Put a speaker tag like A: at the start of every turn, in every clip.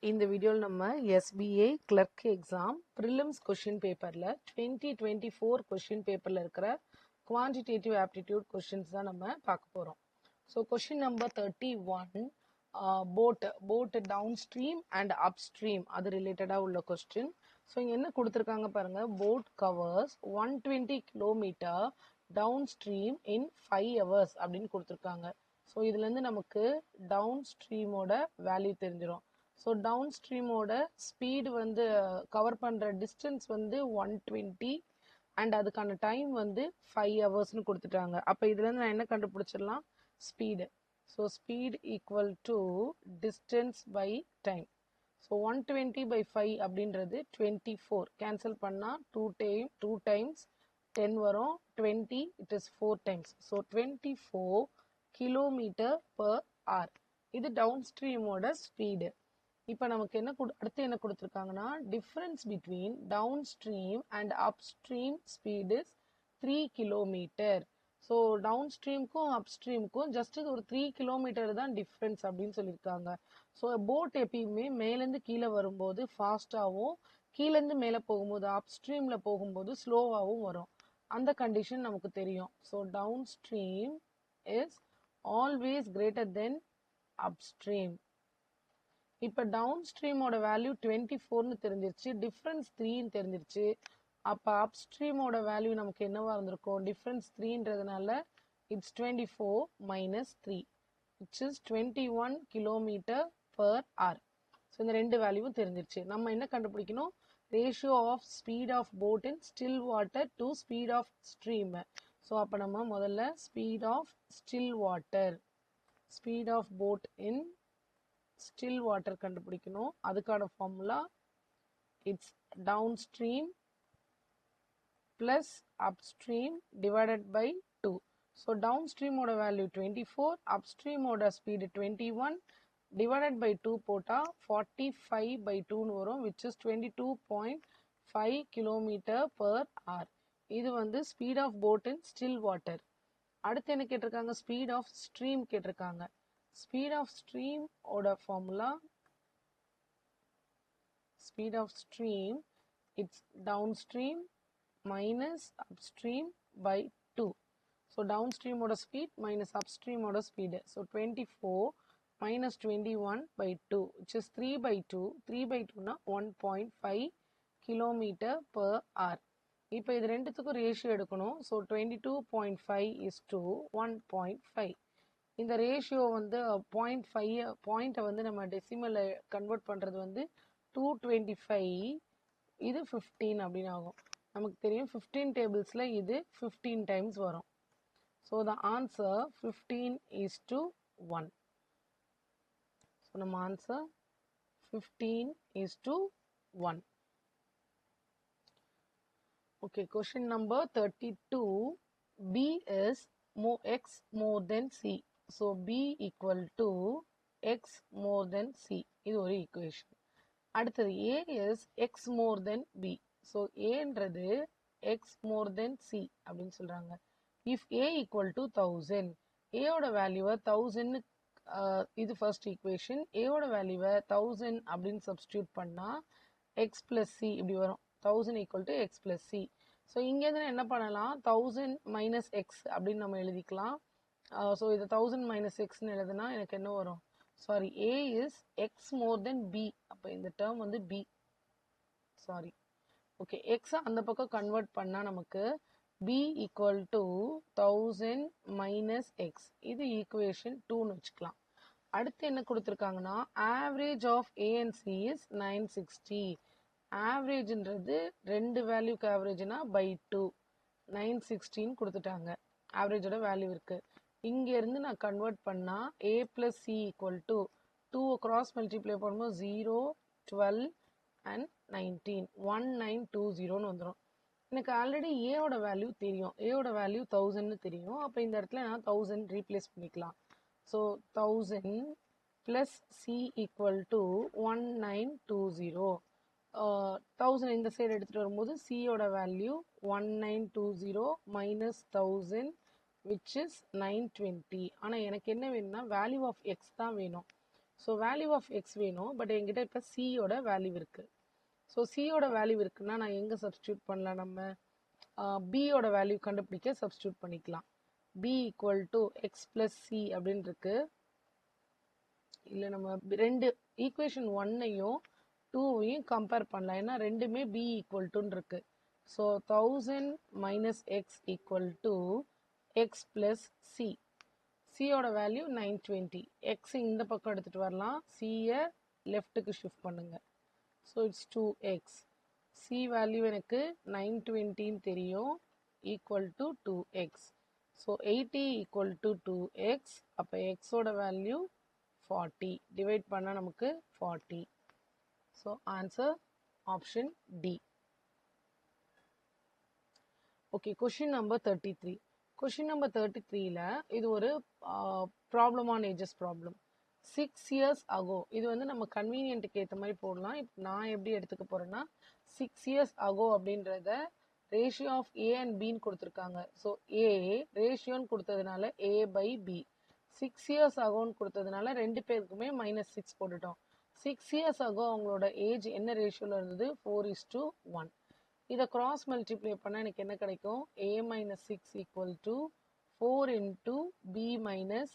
A: இந்த வீடியோவில் நம்ம SBI clerk exam prelims question பேப்பரில் 2024 கொஷின் பேப்பரில் இருக்கிற குவான்டிடேட்டிவ் ஆப்டிடியூட் கொஷின்ஸ் தான் நம்ம பார்க்க போகிறோம். So question number 31 boat downstream and upstream அது ரிலேட்டடாக உள்ள கொஸ்டின். ஸோ இங்கே என்ன கொடுத்துருக்காங்க பாருங்கள், boat covers 120 kilometre downstream in 5 hours அப்படின்னு கொடுத்துருக்காங்க. ஸோ இதுலேருந்து நமக்கு டவுன் ஸ்ட்ரீமோட வேல்யூ தெரிஞ்சிடும். ஸோ டவுன் ஸ்ட்ரீமோட ஸ்பீடு வந்து கவர் பண்ணுற டிஸ்டன்ஸ் வந்து 120 அண்ட் அதுக்கான டைம் வந்து 5 ஹவர்ஸ்னு கொடுத்துட்டாங்க. அப்போ இதுலேருந்து நான் என்ன கண்டுபிடிச்சிடலாம், speed. So speed equal to distance by time. So 120 by 5 அப்படின்றது 24. கேன்சல் பண்ணால் 2 times 10 வரும், 20 it is 4 times. So 24 kilometre per hour. இது டவுன் ஸ்ட்ரீமோட ஸ்பீடு. இப்போ நமக்கு என்ன அடுத்து என்ன கொடுத்துருக்காங்கன்னா, difference between downstream and upstream speed is 3 kilometre. So டவுன் ஸ்ட்ரீமுக்கும் அப் ஸ்ட்ரீமுக்கும் ஜஸ்ட் ஒரு 3 கிலோமீட்டர் தான் டிஃப்ரென்ஸ் அப்படின்னு சொல்லியிருக்காங்க. ஸோ போட் எப்பயுமே மேலேருந்து கீழே வரும்போது ஃபாஸ்ட்டாகவும், கீழேருந்து மேலே போகும்போது அப் ஸ்ட்ரீமில் போகும்போது ஸ்லோவாகவும் வரும். அந்த கண்டிஷன் நமக்கு தெரியும். So downstream is always greater than upstream. இப்போ டவுன் ஸ்ட்ரீமோட வேல்யூ 24ன்னு தெரிஞ்சிருச்சு, டிஃப்ரென்ஸ் 3ன்னு தெரிஞ்சிருச்சு. அப்போ அப் ஸ்ட்ரீமோட வேல்யூ நமக்கு என்னவா இருந்திருக்கும், டிஃப்ரென்ஸ் 3ன்றதுனால it's 24 minus 3 which is 21 kilometre per hour. So இந்த ரெண்டு வேல்யூவும் தெரிஞ்சிருச்சு. நம்ம என்ன கண்டுபிடிக்கணும், ratio of speed of boat in still water to speed of stream. So அப்போ நம்ம முதல்ல speed of still water, speed of boat in still water கண்டுபிடிக்கணும். அதுக்கான formula it's downstream plus upstream divided by 2. So டவுன் ஸ்ட்ரீமோட value 24, அப் ஸ்ட்ரீமோட speed 21 divided by 2 போட்டால் 45 by 2ன்னு வரும், which is 22.5 kilometre per hour. இது வந்து speed of boat in still water. அடுத்து என்ன கேட்டிருக்காங்க, ஸ்பீட் ஆஃப் ஸ்ட்ரீம் கேட்டிருக்காங்க. Speed of stream oda formula, speed of stream it's downstream minus upstream by 2. So downstream oda speed minus upstream oda speed. So 24 minus 21 by 2 which is 3 by 2. 3 by 2 na 1.5 kilometer per hour. இப்போ இது ரெண்டுத்துக்கும் ratio எடுக்கணும். So 22.5 is to 1.5. இந்த ratio வந்து 0.5 பாயிண்ட்டை வந்து நம்ம டெசிமலில் convert பண்ணுறது வந்து 225, இது 15 அப்படின்னு ஆகும். நமக்கு தெரியும் 15 டேபிள்ஸில் இது 15 டைம்ஸ் வரும். So the answer 15 is to 1. So நம்ம answer 15 is to 1. Okay, question number 32. B is x more than C. So B equal to x more than C. இது ஒரு ஈக்குவேஷன். அடுத்தது A is x more than B. So Aன்றது x more than C அப்படின்னு சொல்றாங்க. If A equal to 1000, A ஓட வேல்யூவை 1000, இது first equation. A ஓட வேல்யூவை 1000 அப்படின்னு சப்ஸ்டியூட் பண்ணா x plus C இப்படி வரும். 1000 equal to x plus C. So இங்கேருந்து என்ன பண்ணலாம், 1000 minus x அப்படின்னு நம்ம எழுதிக்கலாம். ஸோ இது 1000 minus xன்னு எழுதுனா எனக்கு என்ன வரும், sorry, A is x more than B. அப்போ இந்த டேர்ம் வந்து B, சாரி, ஓகே, x அந்த பக்கம் கன்வெர்ட் பண்ணால் நமக்கு B equal to 1000 minus x. இது ஈக்குவேஷன் 2ன்னு வச்சுக்கலாம். அடுத்து என்ன கொடுத்துருக்காங்கன்னா, average of A and C is 960. ஆவரேஜ்ன்றது ரெண்டு வேல்யூக்கு ஆவரேஜ்னா பை 2, 916 கொடுத்துட்டாங்க. ஆவரேஜோட வேல்யூ இருக்குது. இங்கேருந்து நான் கன்வெர்ட் பண்ணால் A plus C equal to 2 cross multiply பண்ணும்போது 0, 12 and 19, 1920ன்னு வந்துடும். எனக்கு ஆல்ரெடி ஏவோட வேல்யூ தெரியும், ஏவோட வேல்யூ 1000ன்னு தெரியும். அப்போ இந்த இடத்துல நான் 1000 ரீப்ளேஸ் பண்ணிக்கலாம். So 1000 plus C equal to 1920. 1000 இந்த சைடு எடுத்துகிட்டு வரும்போது சியோட வேல்யூ 1920 மைனஸ் 1000 which is 920. ஆனால் எனக்கு என்ன வேணும்னா வேல்யூ ஆஃப் எக்ஸ் தான் வேணும். ஸோ வேல்யூ ஆஃப் எக்ஸ் வேணும், பட் என்கிட்ட இப்போ சியோட வேல்யூ இருக்குது. ஸோ சியோட வேல்யூ இருக்குன்னா நான் எங்கே சப்ஸ்டியூட் பண்ணலாம்? நம்ம பியோட வேல்யூ கண்டுபிடிக்க சப்ஸ்டியூட் பண்ணிக்கலாம். B equal to X plus C அப்படின்னு இருக்கு. இல்லை நம்ம ரெண்டு ஈக்குவேஷன் 1ஐயும் 2ஐயும் கம்பேர் பண்ணலாம், ஏன்னா ரெண்டுமே பி ஈக்குவல் டுன்னு இருக்கு. So 1000 minus x equal to X plus C. சியோட வேல்யூ 920. எக்ஸ் இந்த பக்கம் எடுத்துட்டு வரலாம், சியை லெஃப்ட்டுக்கு ஷிஃப்ட் பண்ணுங்க. So it's 2x. C value எனக்கு 920 தெரியும், equal to 2x. So 80 equal to 2x. அப்போ எக்ஸோட வேல்யூ 40. டிவைட் பண்ணால் நமக்கு 40. So answer option D. Okay, question number 33. Question number 33ல இது ஒரு ப்ராப்ளமான ஏஜஸ் ப்ராப்ளம். 6 years ago. இது வந்து நம்ம கன்வீனியன்ட்டுக்கு ஏற்ற மாதிரி போடலாம். இப்போ நான் எப்படி எடுத்துக்க போறேன்னா 6 years ago அப்படின்றத ரேஷியோ ஆஃப் ஏ அண்ட் பின்னு கொடுத்துருக்காங்க. ஸோ ஏ ரேஷியோன்னு கொடுத்ததுனால ஏ பை பி. 6 years agoன்னு கொடுத்ததுனால ரெண்டு பேருக்குமே -6 போட்டுட்டோம். 6 years ago அவங்களோட ஏஜ் என்ன ரேஷியோவில் இருந்தது? 4:1. இதை கிராஸ் மல்டிப்ளை பண்ணால் எனக்கு என்ன கிடைக்கும்? a minus 6 equal to 4 into b minus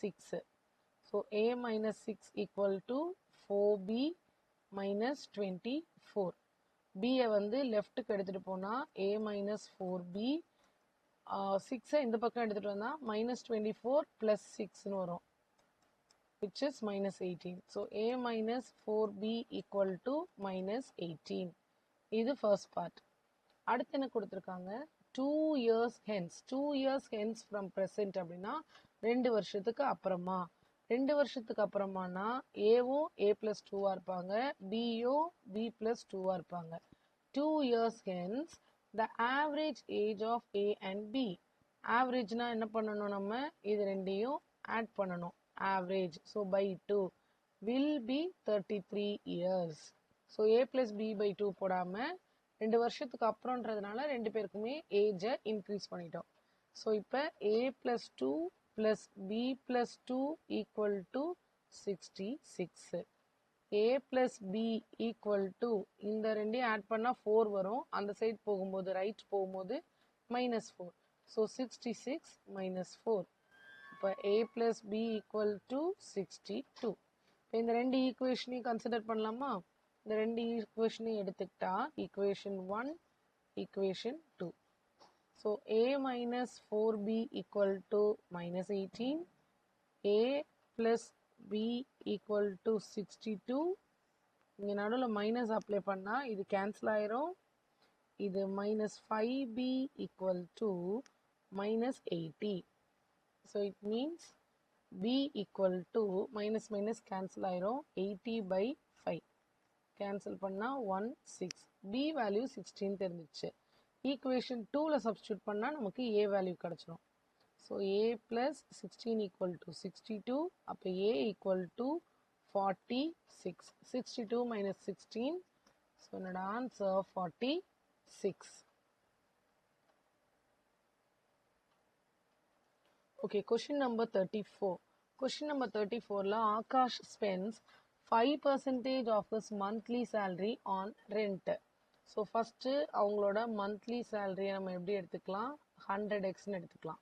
A: 6. So a minus 6 equal to 4b minus 24. b வந்து லெஃப்ட்டுக்கு எடுத்துட்டு போனா a minus 4b, 6 இந்த பக்கம் எடுத்துட்டு வந்தா -24 plus 6 வரும், which is -18. So a minus 4b equal to -18. இது first part. அடுத்து என்ன கொடுத்துருக்காங்க? 2 years hence. 2 years hence from present அப்படின்னா 2 வருஷத்துக்கு அப்புறமா. 2 வருஷத்துக்கு அப்புறமானா ஏவும் a+2 இருப்பாங்க, பியும் b+2 இருப்பாங்க. 2 years hence the average age of a and b. ஆவரேஜ்னா என்ன பண்ணணும்? நம்ம இது ரெண்டையும் ஆட் பண்ணணும். Average, so by 2 will be 33 years. So a+b/2 போடாம 2 வருஷத்துக்கு அப்புறம்ன்றதுனால ரெண்டு பேருக்குமே ஏஜை இன்க்ரீஸ் பண்ணிட்டோம். ஸோ இப்போ a+2 plus b+2 equal to 66. a plus b equal to இந்த ரெண்டையும் ஆட் பண்ணால் 4 வரும், அந்த சைட் போகும்போது ரைட் போகும்போது -4. ஸோ 66 - 4. இப்போ a plus b equal to 62. இப்போ இந்த ரெண்டு ஈக்குவேஷனையும் கன்சிடர் பண்ணலாமா? இந்த ரெண்டு ஈக்குவேஷனையும் எடுத்துக்கிட்டா equation 1, equation 2. So a minus 4b equal to -18, a plus b equal to 62. இங்க நடுவில் மைனஸ் அப்ளை பண்ணா இது கேன்சல் ஆயிரும். இது -5b equal to -80. So it means b equal to minus cancel ஆயிரும், 80/5 கேன்சல் பண்ணா 16. b வேல்யூ 16 தெரிஞ்சிச்சு. ஈக்குவேஷன் 2ல சப்ஸ்டியூட் பண்ணா நமக்கு a வேல்யூ கிடைச்சிடும். So a plus 16 equal to 62. அப்போ a equal to 46. 62 minus 16. So என்னோட answer 46. Okay, question number 34. Question number 34ல Akash spends 5% of his monthly salary on rent. So first அவங்களோட monthly சேலரியை நம்ம எப்படி எடுத்துக்கலாம்? 100xன்னு எடுத்துக்கலாம்.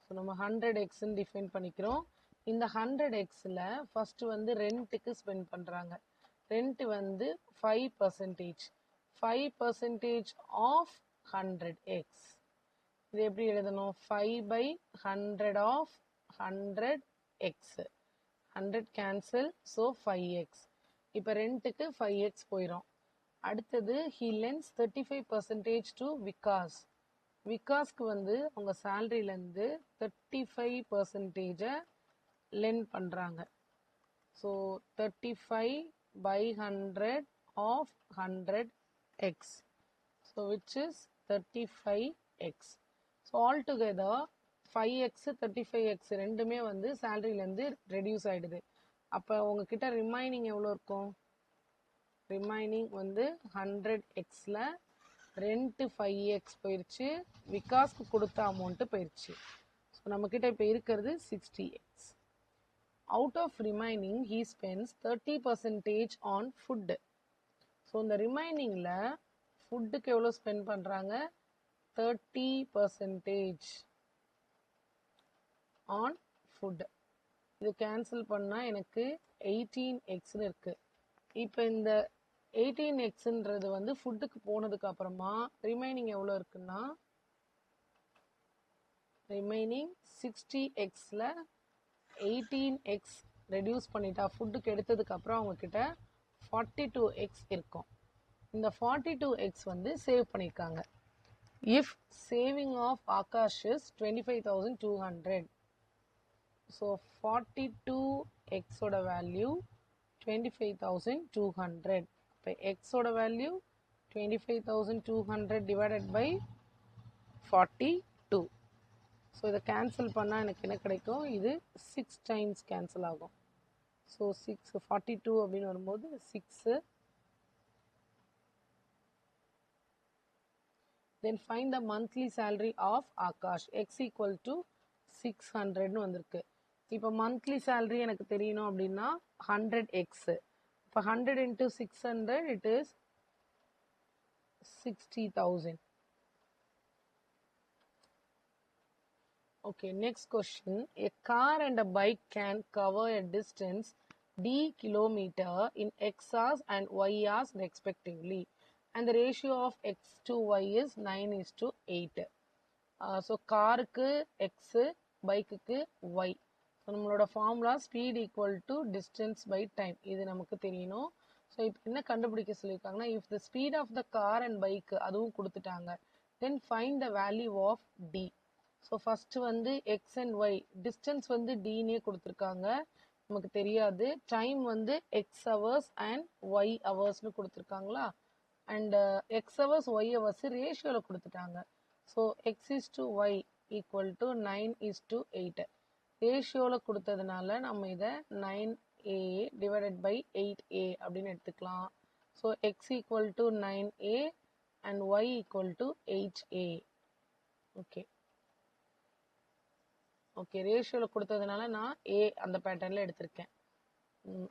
A: ஸோ நம்ம 100xன்னு டிஃபைன் பண்ணிக்கிறோம். இந்த 100xல ஃபஸ்ட்டு வந்து ரெண்ட்டுக்கு ஸ்பெண்ட் பண்ணுறாங்க. ரெண்ட் வந்து 5%. 5% ஆஃப் 100x. இது எப்படி எழுதணும்? 5/100 of 100x. 100 cancel, so 5x. இப்போ ரெண்ட்டுக்கு 5x போயிடும். அடுத்தது he lends 35% to விகாஸ். விகாஸ்க்கு வந்து அவங்க சேலரியிலேருந்து 35% லெண்ட் பண்ணுறாங்க. So 35/100 of 100x. So which is 35x. So all together 5x 35x ரெண்டுமே வந்து சேலரியிலேருந்து ரெடியூஸ் ஆகிடுது. அப்போ உங்ககிட்ட ரிமைனிங் எவ்வளோ இருக்கும்? ரிமைனிங் வந்து 100xல ரெண்ட்டு 5x போயிடுச்சு, விகாஸ்க்கு கொடுத்த அமௌண்ட்டு போயிடுச்சு. ஸோ நம்மக்கிட்ட இப்போ இருக்கிறது 60x. Out of remaining, he spends 30% on food. So இந்த ரிமைனிங்கில் ஃபுட்டுக்கு எவ்வளோ ஸ்பெண்ட் பண்ணுறாங்க? 30% ஆன் ஃபுட். இது கேன்சல் பண்ணால் எனக்கு 18xன்னு இருக்குது. இப்போ இந்த 18xன்றது வந்து ஃபுட்டுக்கு போனதுக்கு அப்புறமா ரிமைனிங் எவ்வளோ இருக்குன்னா, ரிமைனிங் 60xல 18x ரெடியூஸ் பண்ணிட்டா ஃபுட்டுக்கு எடுத்ததுக்கு அப்புறம் அவங்கக்கிட்ட 42x இருக்கும். இந்த 42x வந்து சேவ் பண்ணியிருக்காங்க. If saving of Akash is 25,200. So 42xோட வேல்யூ 25,200. இப்போ எக்ஸோட வேல்யூ 25,200 டிவைடட் பை 42. ஸோ இதை கேன்சல் பண்ணால் எனக்கு என்ன கிடைக்கும்? இது 6 டைம்ஸ் கேன்சல் ஆகும். ஸோ 6 42 அப்படின்னு வரும்போது 6. Then find the monthly salary of Akash. X equal to 600ன்னு வந்திருக்கு. இப்போ மந்த்லி சேலரி எனக்கு தெரியணும் அப்படின்னா 100x. இப்போ 100 into 600 it is 60,000. Okay, next question. A car and a bike can cover a distance d kilometer in x hours and y hours respectively, and the ratio of x to y is 9:8. So காருக்கு x, பைக்குக்கு y. So நம்மளோட formula speed equal to distance by time. இது நமக்கு தெரியணும். So இப்போ என்ன கண்டுபிடிக்க சொல்லியிருக்காங்கன்னா, if the speed of the car and bike அதுவும் கொடுத்துட்டாங்க, then find the value of D. So first வந்து எக்ஸ் அண்ட் ஒய், டிஸ்டன்ஸ் வந்து டின்னே கொடுத்துருக்காங்க, நமக்கு தெரியாது. டைம் வந்து எக்ஸ் ஹவர்ஸ் அண்ட் ஒய் ஹவர்ஸ்னு கொடுத்துருக்காங்களா, and X hours Y hours ரேஷியோவில் கொடுத்துட்டாங்க. So X is to Y equal to 9:8. ரேஷியோவில் கொடுத்ததுனால நம்ம இதை 9a டிவைடட் பை 8a அப்படின்னு எடுத்துக்கலாம். So X equal to 9a and y equal to 8a. Okay okay, ரேஷியோவில் கொடுத்ததுனால நான் ஏ அந்த பேட்டர்னில் எடுத்திருக்கேன்.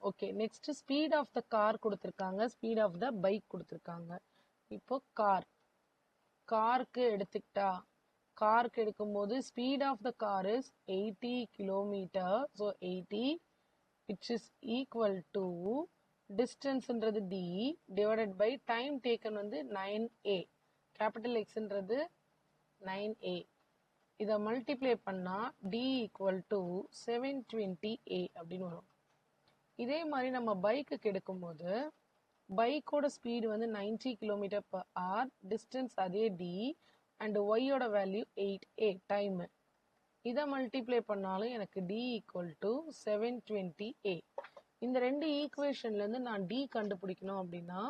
A: Okay, next speed of the car கொடுத்துருக்காங்க, ஸ்பீட் ஆஃப் த பைக் கொடுத்துருக்காங்க. இப்போ காருக்கு எடுத்துக்கிட்டா, காருக்கு எடுக்கும்போது speed of the car is 80 kilometre. So 80 which is equal to டிஸ்டன்ஸ்ன்றது D divided by time taken வந்து 9a, கேபிட்டல் எக்ஸ்ன்றது 9a. இதை மல்டிப்ளை பண்ணால் டி ஈக்குவல் டு 720a அப்படின்னு வரும். இதே மாதிரி நம்ம பைக்குக்கு எடுக்கும்போது பைக்கோட ஸ்பீடு வந்து 90 கிலோமீட்டர் பர் ஹவர், டிஸ்டன்ஸ் அதே டி, அண்ட் ஒய்யோட வேல்யூ 8a டைமு. இதை மல்டிப்ளை பண்ணாலும் எனக்கு டி ஈக்குவல் டு 720a. இந்த ரெண்டு ஈக்குவேஷன்லேருந்து நான் டி கண்டுபிடிக்கணும் அப்படின்னா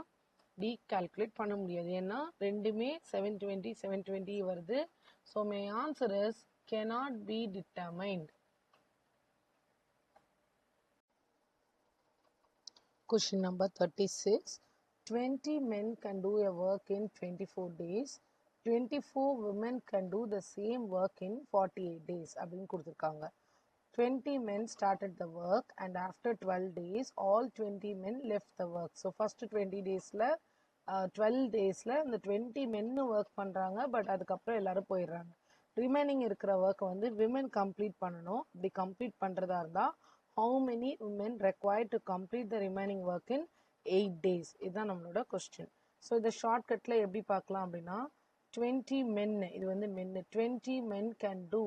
A: டி கால்குலேட் பண்ண முடியாது, ஏன்னா ரெண்டுமே 720 வருது. So my answer is cannot be determined. Question number 36. 20 men can do a work in 24 days. 24 women can do the same work in 48 days அப்படின்னு கொடுத்துருக்காங்க. 20 men started the work and after 12 days all 20 men left the work. So first 20 daysல 12 daysல இந்த 20 men work பண்ணுறாங்க, but அதுக்கப்புறம் எல்லாரும் போயிடுறாங்க. Remaining இருக்கிற ஒர்க்கை வந்து விமன் கம்ப்ளீட் பண்ணணும். இப்படி கம்ப்ளீட் பண்ணுறதா இருந்தால் how many women required to complete the remaining work in 8 days? இதுதான் நம்மளோட கொஸ்டின். ஸோ இதை ஷார்ட்கட்டில் எப்படி பார்க்கலாம் அப்படின்னா, 20 men, இது வந்து மென், 20 men can do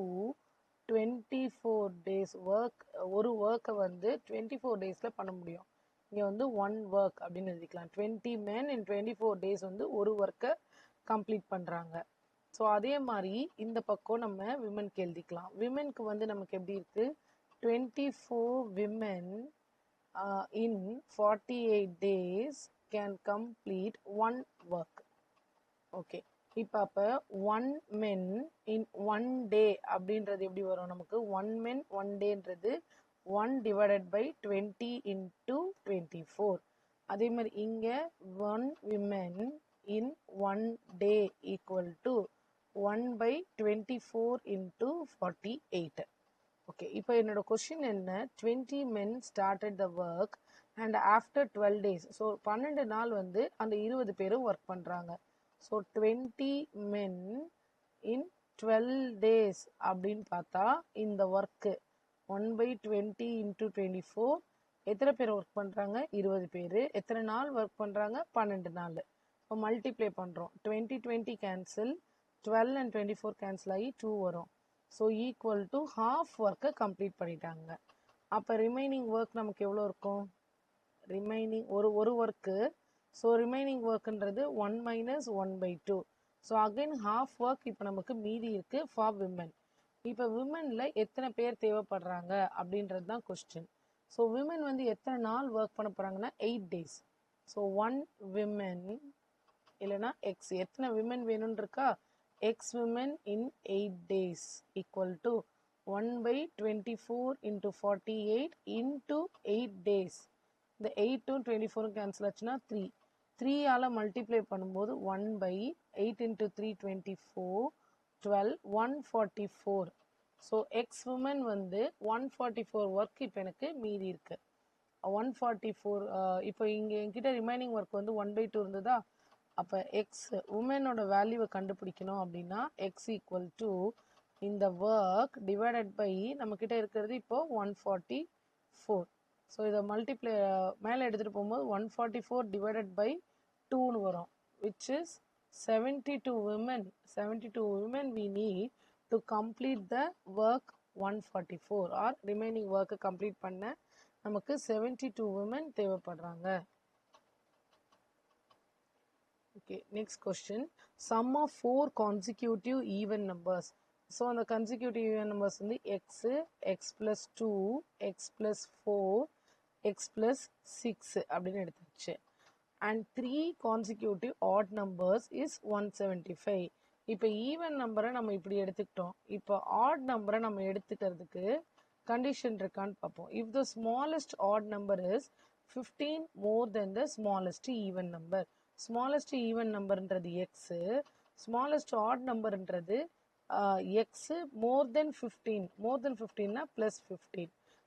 A: 24 days work. ஒரு ஒர்க்கை வந்து 24 டேஸில் பண்ண முடியும். இங்கே வந்து ஒன் ஒர்க் அப்படின்னு எழுதிக்கலாம். 20 men in 24 days வந்து ஒரு ஒர்க்கை கம்ப்ளீட் பண்ணுறாங்க. ஸோ அதே மாதிரி இந்த பக்கம் நம்ம விமனுக்கு எழுதிக்கலாம். விமனுக்கு வந்து நமக்கு எப்படி இருக்குது, 24 women in 48 days can complete one work. Okay, இப்போ அப்போ 1 men in 1 day அப்படின்றது எப்படி வரும் நமக்கு? 1 men 1 dayன்றது 1 divided by 20 into 24. அதே மாதிரி இங்கே 1 women in 1 day equal to 1 by 24 into 48. Okay, இப்போ என்னோட கொஸ்டின் என்ன, 20 men started the work and after 12 days, so 12 நாள் வந்து அந்த 20 பேரும் ஒர்க் பண்ணுறாங்க. ஸோ 20 men in 12 days அப்படின்னு பார்த்தா இந்த ஒர்க்கு 1/20 into 24 எத்தனை பேர் ஒர்க் பண்ணுறாங்க, 20 பேர். எத்தனை நாள் ஒர்க் பண்ணுறாங்க, 12 நாள். இப்போ மல்டிப்ளை பண்ணுறோம், 20 கேன்சல், 12 and 24 கேன்சல் ஆகி 2 வரும். ஸோ ஈக்குவல் டு ஹாஃப் ஒர்க்கை கம்ப்ளீட் பண்ணிட்டாங்க. அப்போ ரிமைனிங் ஒர்க் நமக்கு எவ்வளோ இருக்கும், ரிமைனிங் ஒரு ஒர்க்கு, ஸோ ரிமைனிங் ஒர்க்குன்றது 1 - 1/2. ஸோ அகைன் ஹாஃப் ஒர்க் இப்போ நமக்கு மீதி இருக்குது ஃபார் விமன். இப்போ விமனில் எத்தனை பேர் தேவைப்படுறாங்க அப்படின்றது தான் கொஸ்டின். ஸோ விமன் வந்து எத்தனை நாள் ஒர்க் பண்ண போகிறாங்கன்னா 8 days. ஸோ 1 women இல்லைனா எக்ஸ், எத்தனை விமன் வேணும்னு இருக்கா, x women in 8 days equal to 1/24 into 48 into 8 days. இந்த 8 24 கேன்சல் ஆச்சுன்னா 3. 3ஆல் மல்டிப்ளை பண்ணும்போது 1/8 into 3 24, 12, 144. ஸோ எக்ஸ் உமன் வந்து 144 ஒர்க் இப்போ எனக்கு மீதி இருக்கு. 144 இப்போ இங்கே என்கிட்ட ரிமைனிங் ஒர்க் வந்து 1/2 இருந்ததா. அப்போ எக்ஸ் உமனோட வேல்யூவை கண்டுபிடிக்கணும் அப்படின்னா எக்ஸ் ஈக்குவல் டு இந்த ஒர்க் டிவைடட் பை நம்மக்கிட்ட இருக்கிறது இப்போ 144. ஸோ இதை மல்டிப்ளை மேலே எடுத்துகிட்டு போகும்போது 144 டிவைடட் பை 2ன்னு வரும், which is 72 women. 72 women we need to complete the work 144 or remaining work complete பண்ண நமக்கு 72 women தேவைப்படுறாங்க. Okay, next question. Sum of 4 consecutive even numbers. So அந்த consecutive even numbers வந்து x, x plus 2, x plus 4, x plus 6 அப்படின்னு எடுத்துச்சு. And 3 consecutive odd numbers is 175. இப்போ even நம்பரை நம்ம இப்படி எடுத்துக்கிட்டோம். இப்போ ஆட் நம்பரை நம்ம எடுத்துக்கிறதுக்கு கண்டிஷன் இருக்கான்னு பார்ப்போம். If the smallest odd number is 15 more than the smallest even number. Smallest even நம்பர்ன்றது எக்ஸு, ஸ்மாலஸ்ட் ஆட் நம்பர்ன்றது x more than 15. More than 15னா ப்ளஸ் 15.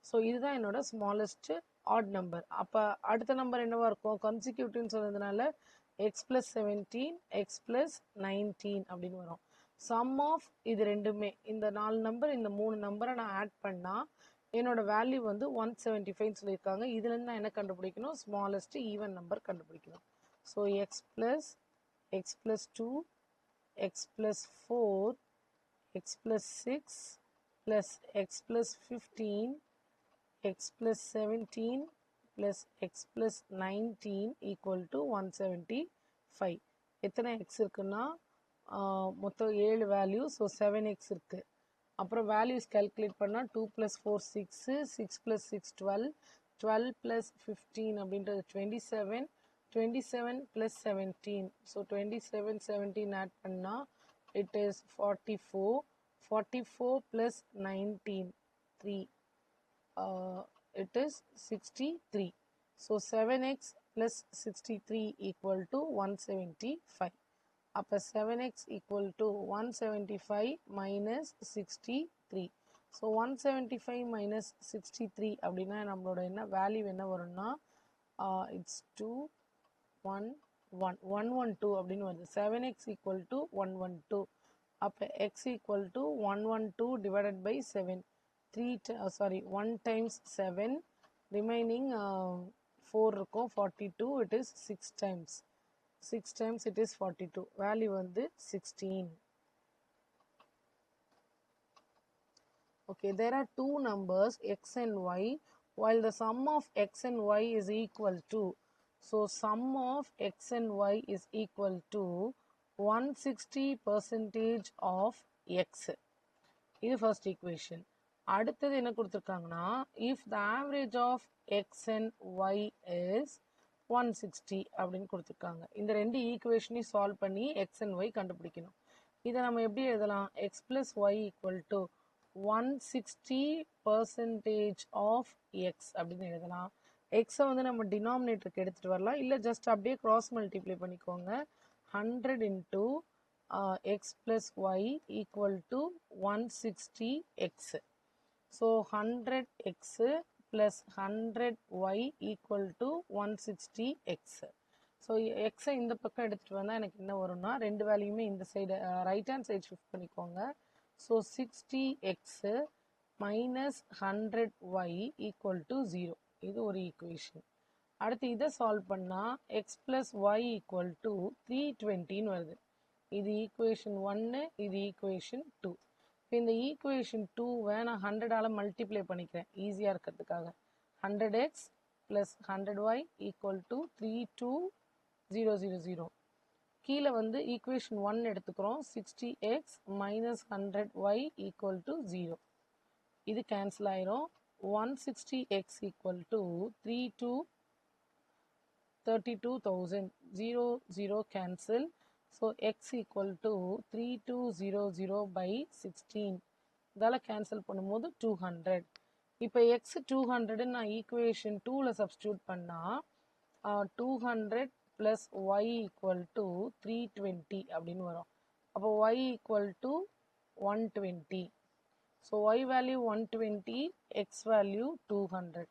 A: ஸோ இதுதான் என்னோட ஸ்மாலஸ்ட் ஆட் நம்பர். அப்போ அடுத்த நம்பர் என்னவா இருக்கும், கன்சிக்யூட்டிவ்னு சொன்னதுனால எக்ஸ் ப்ளஸ் 17, எக்ஸ் ப்ளஸ் 19 அப்படின்னு வரும். சம் ஆஃப் இது ரெண்டுமே, இந்த 4 நம்பர் இந்த 3 நம்பரை நான் ஆட் பண்ணால் என்னோட வேல்யூ வந்து 175 சொல்லியிருக்காங்க. இதுலேருந்து நான் என்ன கண்டுபிடிக்கணும், ஸ்மாலஸ்ட் ஈவன் நம்பர் கண்டுபிடிக்கணும். So x plus 2, x plus 4, x plus 6 plus x plus 15, x plus 17 plus x plus 19 equal to 175. எத்தனை x இருக்குன்னா மொத்தம் 7 வேல்யூ. ஸோ 7x இருக்கு. அப்புறம் வேல்யூஸ் கால்குலேட் பண்ணால் 2 plus 4 6, 6 plus 6 12, 12 plus 15 அப்படின்றது 27, 27 plus 17. So 27, 17 add பண்ணா it is 44. 44 plus 19, 3. It is 63. So 7x plus 63 equal to 175. அப்போ 7x equal to 175 minus 63. So 175 minus 63 அப்படின்னா நம்மளோட என்ன வேல்யூ என்ன வரும்னா இட்ஸ் 112 அப்படின்னு வருது. 7x equal to 112. அப்போ x equal to 112 divided by 7. 1 times 7, remaining 4 இருக்கும், 42. It is 6 times. 6 times it is 42. Value வந்து 16. Okay, there are two numbers x and y, while the sum of x and y is equal to, so sum of x and y is equal to 160% of x. இது first equation. அடுத்தது என்ன கொடுத்துருக்காங்கன்னா, if the average of x and y is 160 அப்படின்னு கொடுத்துருக்காங்க. இந்த ரெண்டு ஈக்குவேஷனையும் solve பண்ணி x and y கண்டுபிடிக்கணும். இதை நம்ம எப்படி எழுதலாம், x plus y equal to 160% of x அப்படின்னு எழுதலாம். எக்ஸை வந்து நம்ம டினாமினேட்டருக்கு எடுத்துகிட்டு வரலாம், இல்லை ஜஸ்ட் அப்படியே கிராஸ் மல்டிப்ளை பண்ணிக்கோங்க. 100 into x plus y equal to 160x. So 100x plus 100y equal to 160x. So எக்ஸை இந்த பக்கம் எடுத்துகிட்டு வந்தால் எனக்கு என்ன வரும்னா ரெண்டு வேல்யூமே இந்த side right hand side shift பண்ணிக்கோங்க. So 60x minus 100y equal to 0. இது ஒரு ஈக்குவேஷன். அடுத்து இதை சால்வ் பண்ணால் x plus y equal to 320ன்னு வருது. இது ஈக்குவேஷன் 1, இது ஈக்குவேஷன் 2. இப்போ இந்த ஈக்குவேஷன் 2வை நான் 100ஆல் மல்டிப்ளை பண்ணிக்கிறேன் ஈஸியாக இருக்கிறதுக்காக. 100x plus 100y equal to 32000. கீழே வந்து ஈக்குவேஷன் 1 எடுத்துக்கிறோம். 60x minus 100y equal to 0. இது கேன்சல் ஆயிரும். 160x equal to 32,000. 0 cancel. So x equal to 3200 by 16. இதால cancel பண்ணும்போது 200. இப்போ x 200 நான் equation 2ல substitute பண்ணா 200 plus y equal to 320 அப்படின்னு வரும். அப்போ y equal to 120. So y value 120, x value 200.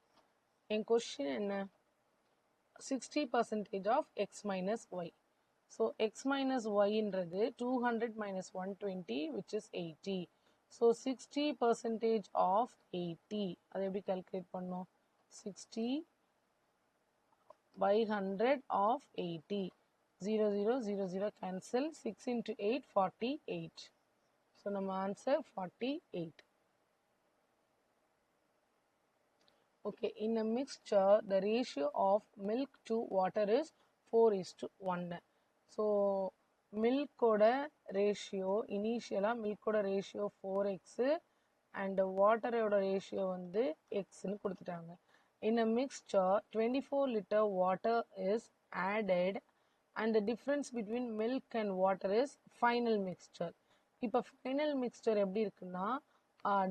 A: N question என்ன? 60% of x minus y. So x minus y inradhu 200 minus 120 which is 80. So 60% of 80. Adhu eppadi calculate pannom? 60 by 100 of 80. 0 cancel. 6 into 8 48. So நம்ம answer 48. Okay, in a mixture the ratio of milk to water is 4:1. So மில்கோட ratio இனிஷியலாக மில்கோட ratio 4x and வாட்டரோட ratio வந்து எக்ஸ்ன்னு கொடுத்துட்டாங்க. In a mixture 24 liter water is added and the difference between milk and water is final mixture. இப்போ final mixture எப்படி இருக்குன்னா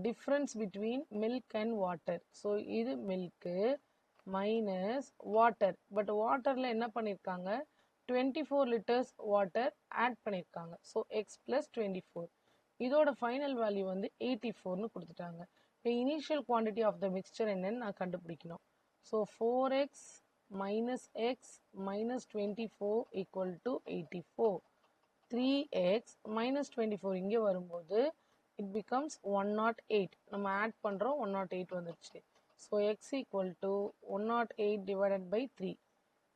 A: difference between milk and water. So இது மில்க்கு மைனஸ் வாட்டர். பட் வாட்டரில் என்ன பண்ணியிருக்காங்க? 24 liters வாட்டர் ஆட் பண்ணியிருக்காங்க. So x plus 24. இதோட final value வந்து 84ன்னு கொடுத்துட்டாங்க. இப்போ initial quantity of the mixture என்னன்னு நான் கண்டுபிடிக்கணும். So 4x minus X minus 24 equal to 84. 3x minus 24 இங்கே வரும்போது இட் பிகம்ஸ் 108. நம்ம ஆட் பண்ணுறோம், 108 வந்துடுச்சு. So X equal to 108 divided by 3.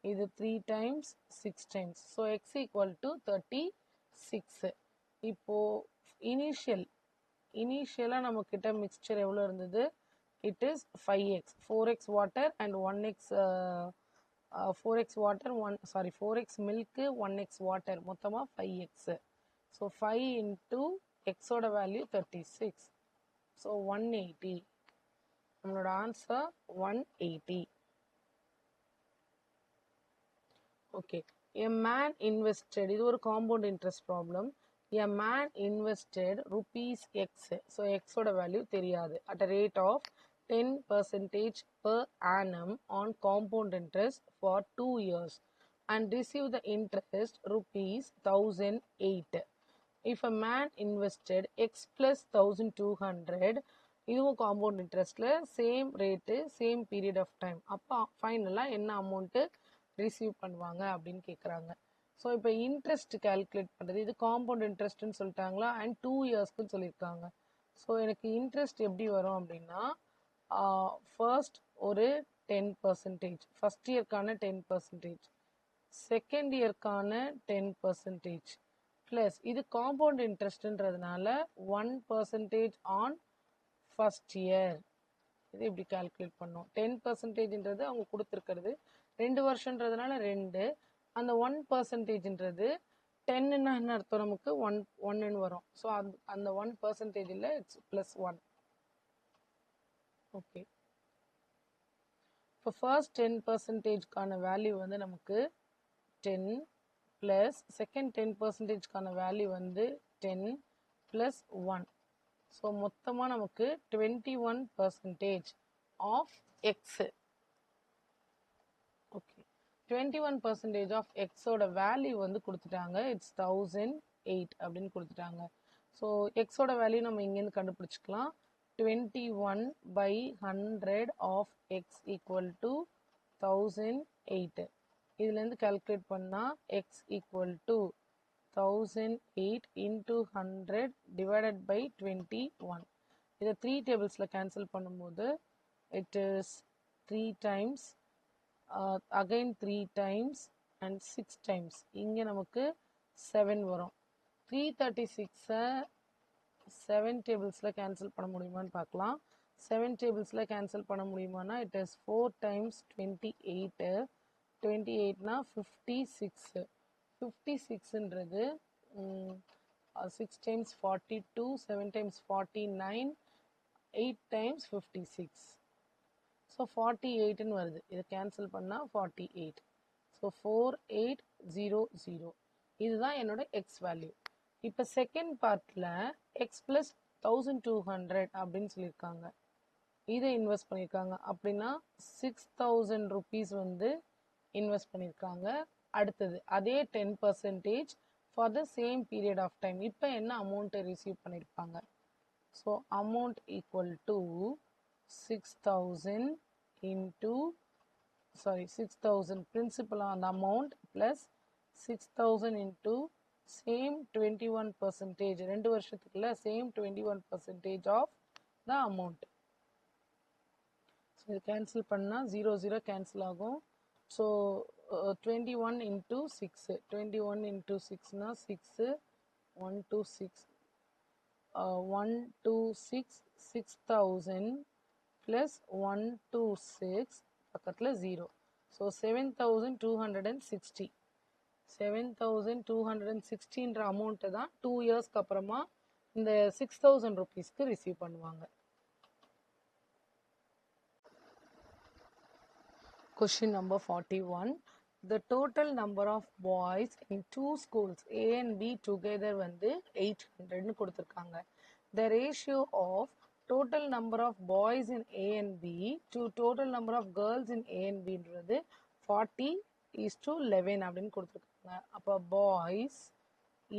A: இது 3 times 6 times. So x equal to 36. இப்போ இனிஷியலாக நம்ம கிட்ட மிக்சர் எவ்வளோ இருந்தது? It is 5x. 4x water and 1x 4x water 4x milk 1x water மொத்தமாக 5x. ஸோ 5 into xோட வேல்யூ 36. ஸோ 180. நம்மளோட answer 180. Okay, a man invested, இது ஒரு compound interest problem. A man invested rupees x. So x ஓட value தெரியாது. At a rate of 10% per annum on compound interest for 2 years and receive the interest rupees 1008. If a man invested x plus 1200, இதுவும் compound interestல same rate, same period of time. அப்போ ஃபைனலாக என்ன amount receive பண்ணுவாங்க அப்படின்னு கேட்குறாங்க. So இப்போ interest calculate பண்ணுறது, இது காம்பவுண்ட் இன்ட்ரெஸ்ட்னு சொல்லிட்டாங்களா அண்ட் 2 இயர்ஸ்க்குன்னு சொல்லியிருக்காங்க. ஸோ எனக்கு இன்ட்ரெஸ்ட் எப்படி வரும் அப்படின்னா ஃபர்ஸ்ட் ஒரு 10%, ஃபர்ஸ்ட் இயர்க்கான 10%, செகண்ட் இயர்க்கான 10%, ப்ளஸ் இது காம்பவுண்ட் இன்ட்ரெஸ்ட்ன்றதுனால 1% ஆன் ஃபர்ஸ்ட் இயர். இது இப்படி கால்குலேட் பண்ணோம். 10%ன்றது அவங்க கொடுத்துருக்கிறது, 2 வருஷன்றதுனால 2, அந்த 1%ன்றது 10ன்னா என்ன அர்த்தம்? நமக்கு 1ன்னு வரும். ஸோ அந்த 1%ல் இட்ஸ் ப்ளஸ் 1. ஓகே, இப்போ ஃபர்ஸ்ட் 10%க்கான வேல்யூ வந்து நமக்கு 10 ப்ளஸ் செகண்ட் 10%க்கான வேல்யூ வந்து 10 ப்ளஸ் 1. ஸோ மொத்தமாக நமக்கு 21% ஆஃப் எக்ஸு. ஓகே, 21% ஆஃப் எக்ஸோட வேல்யூ வந்து கொடுத்துட்டாங்க. இட்ஸ் 1008 அப்படின்னு கொடுத்துட்டாங்க. ஸோ எக்ஸோட வேல்யூ நம்ம இங்கேருந்து கண்டுபிடிச்சிக்கலாம். 21/100 of x equal to 1008. இதுலேருந்து calculate பண்ணா x equal to 1008 into 100 divided by 21. இதை 3 tablesல cancel பண்ணும்போது it is 3 times, again 3 times and 6 times. இங்கே நமக்கு 7 வரும். 336 7 tablesல cancel பண்ண முடியுமான்னு பார்க்கலாம். 7 tablesல cancel பண்ண முடியுமானா it is 4 times 28. 28னா 56. 56ன்றது 6 times 42, 7 times 49, 8 times 56. So 48ன்னு வருது. இதை cancel பண்ணா 48. So 4800. இதுதான் என்னோட x value. இப்போ செகண்ட் பார்ட்ல x plus 1200 அப்படின்னு சொல்லியிருக்காங்க. இதை இன்வெஸ்ட் பண்ணியிருக்காங்க. அப்படின்னா 6000 rupees வந்து இன்வெஸ்ட் பண்ணியிருக்காங்க. அடுத்தது அதே 10% for the same period of time. இப்போ என்ன அமௌண்ட் ரிசீவ் பண்ணியிருப்பாங்க? So amount equal to 6000 into 6000 principal on the amount plus 6000 into same 21%. 2 வருஷத்துக்குள்ள same 21% of the amount. So இது கேன்சல் பண்ணால் 0 கேன்சல் ஆகும். So 21 into 6. 21 into 6னா 6 126 6000 plus 126 பக்கத்தில் 0. So 7260. 7260ன்ற அமௌண்ட்டை தான் 2 இயர்ஸ்க்கு அப்புறமா இந்த 6000 rupeesக்கு ரிசீவ் பண்ணுவாங்க. Question number 41. The total number of boys in 2 schools A and B together வந்து 800 கொடுத்திருக்காங்க. The ratio of total number of boys in A and B to total number of girls in A and B ன்றது 40:11 அப்படின்னு கொடுத்திருக்காங்க. அப்போ boys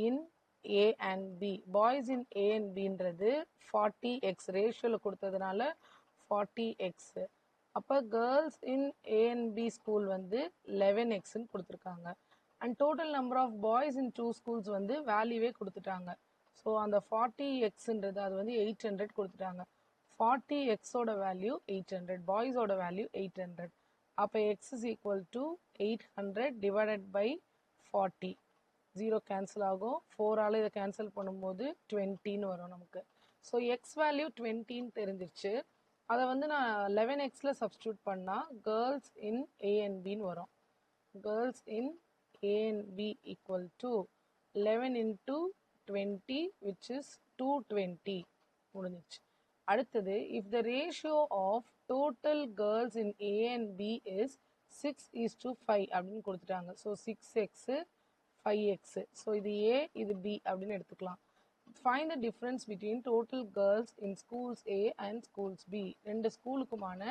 A: in A and B, boys in A and B ன்றது 40x ரேஷியோல கொடுத்ததுனால 40x. அப்போ girls in A and B school வந்து 11xன்னு கொடுத்துருக்காங்க. And total number of boys in 2 schools வந்து வேல்யூவே கொடுத்துட்டாங்க. ஸோ அந்த 40xன்றது அது வந்து 800 கொடுத்துட்டாங்க. 40xோட வேல்யூ 800, பாய்ஸோட வேல்யூ 800. அப்போ x is equal to 800 divided by 40. 0 cancel ஆகும். 4ஆல் இதை கேன்சல் பண்ணும்போது 20ன்னு வரும் நமக்கு. ஸோ எக்ஸ் வேல்யூ 20ன்னு தெரிஞ்சிருச்சு. அதை வந்து நான் 11xல சப்ஸ்டியூட் பண்ணால் கேர்ள்ஸ் இன் A and Bன்னு வரும். Girls in A and B equal to 11 into 20 which is 220 முடிஞ்சிச்சு. அடுத்தது if the ratio of total girls in A and B is 6:5 அப்படின்னு கொடுத்துட்டாங்க. So 6x 5x. ஸோ இது A இது B அப்படின்னு எடுத்துக்கலாம். Find the difference between total girls in schools A and schools B. ரெண்டு ஸ்கூலுக்குமான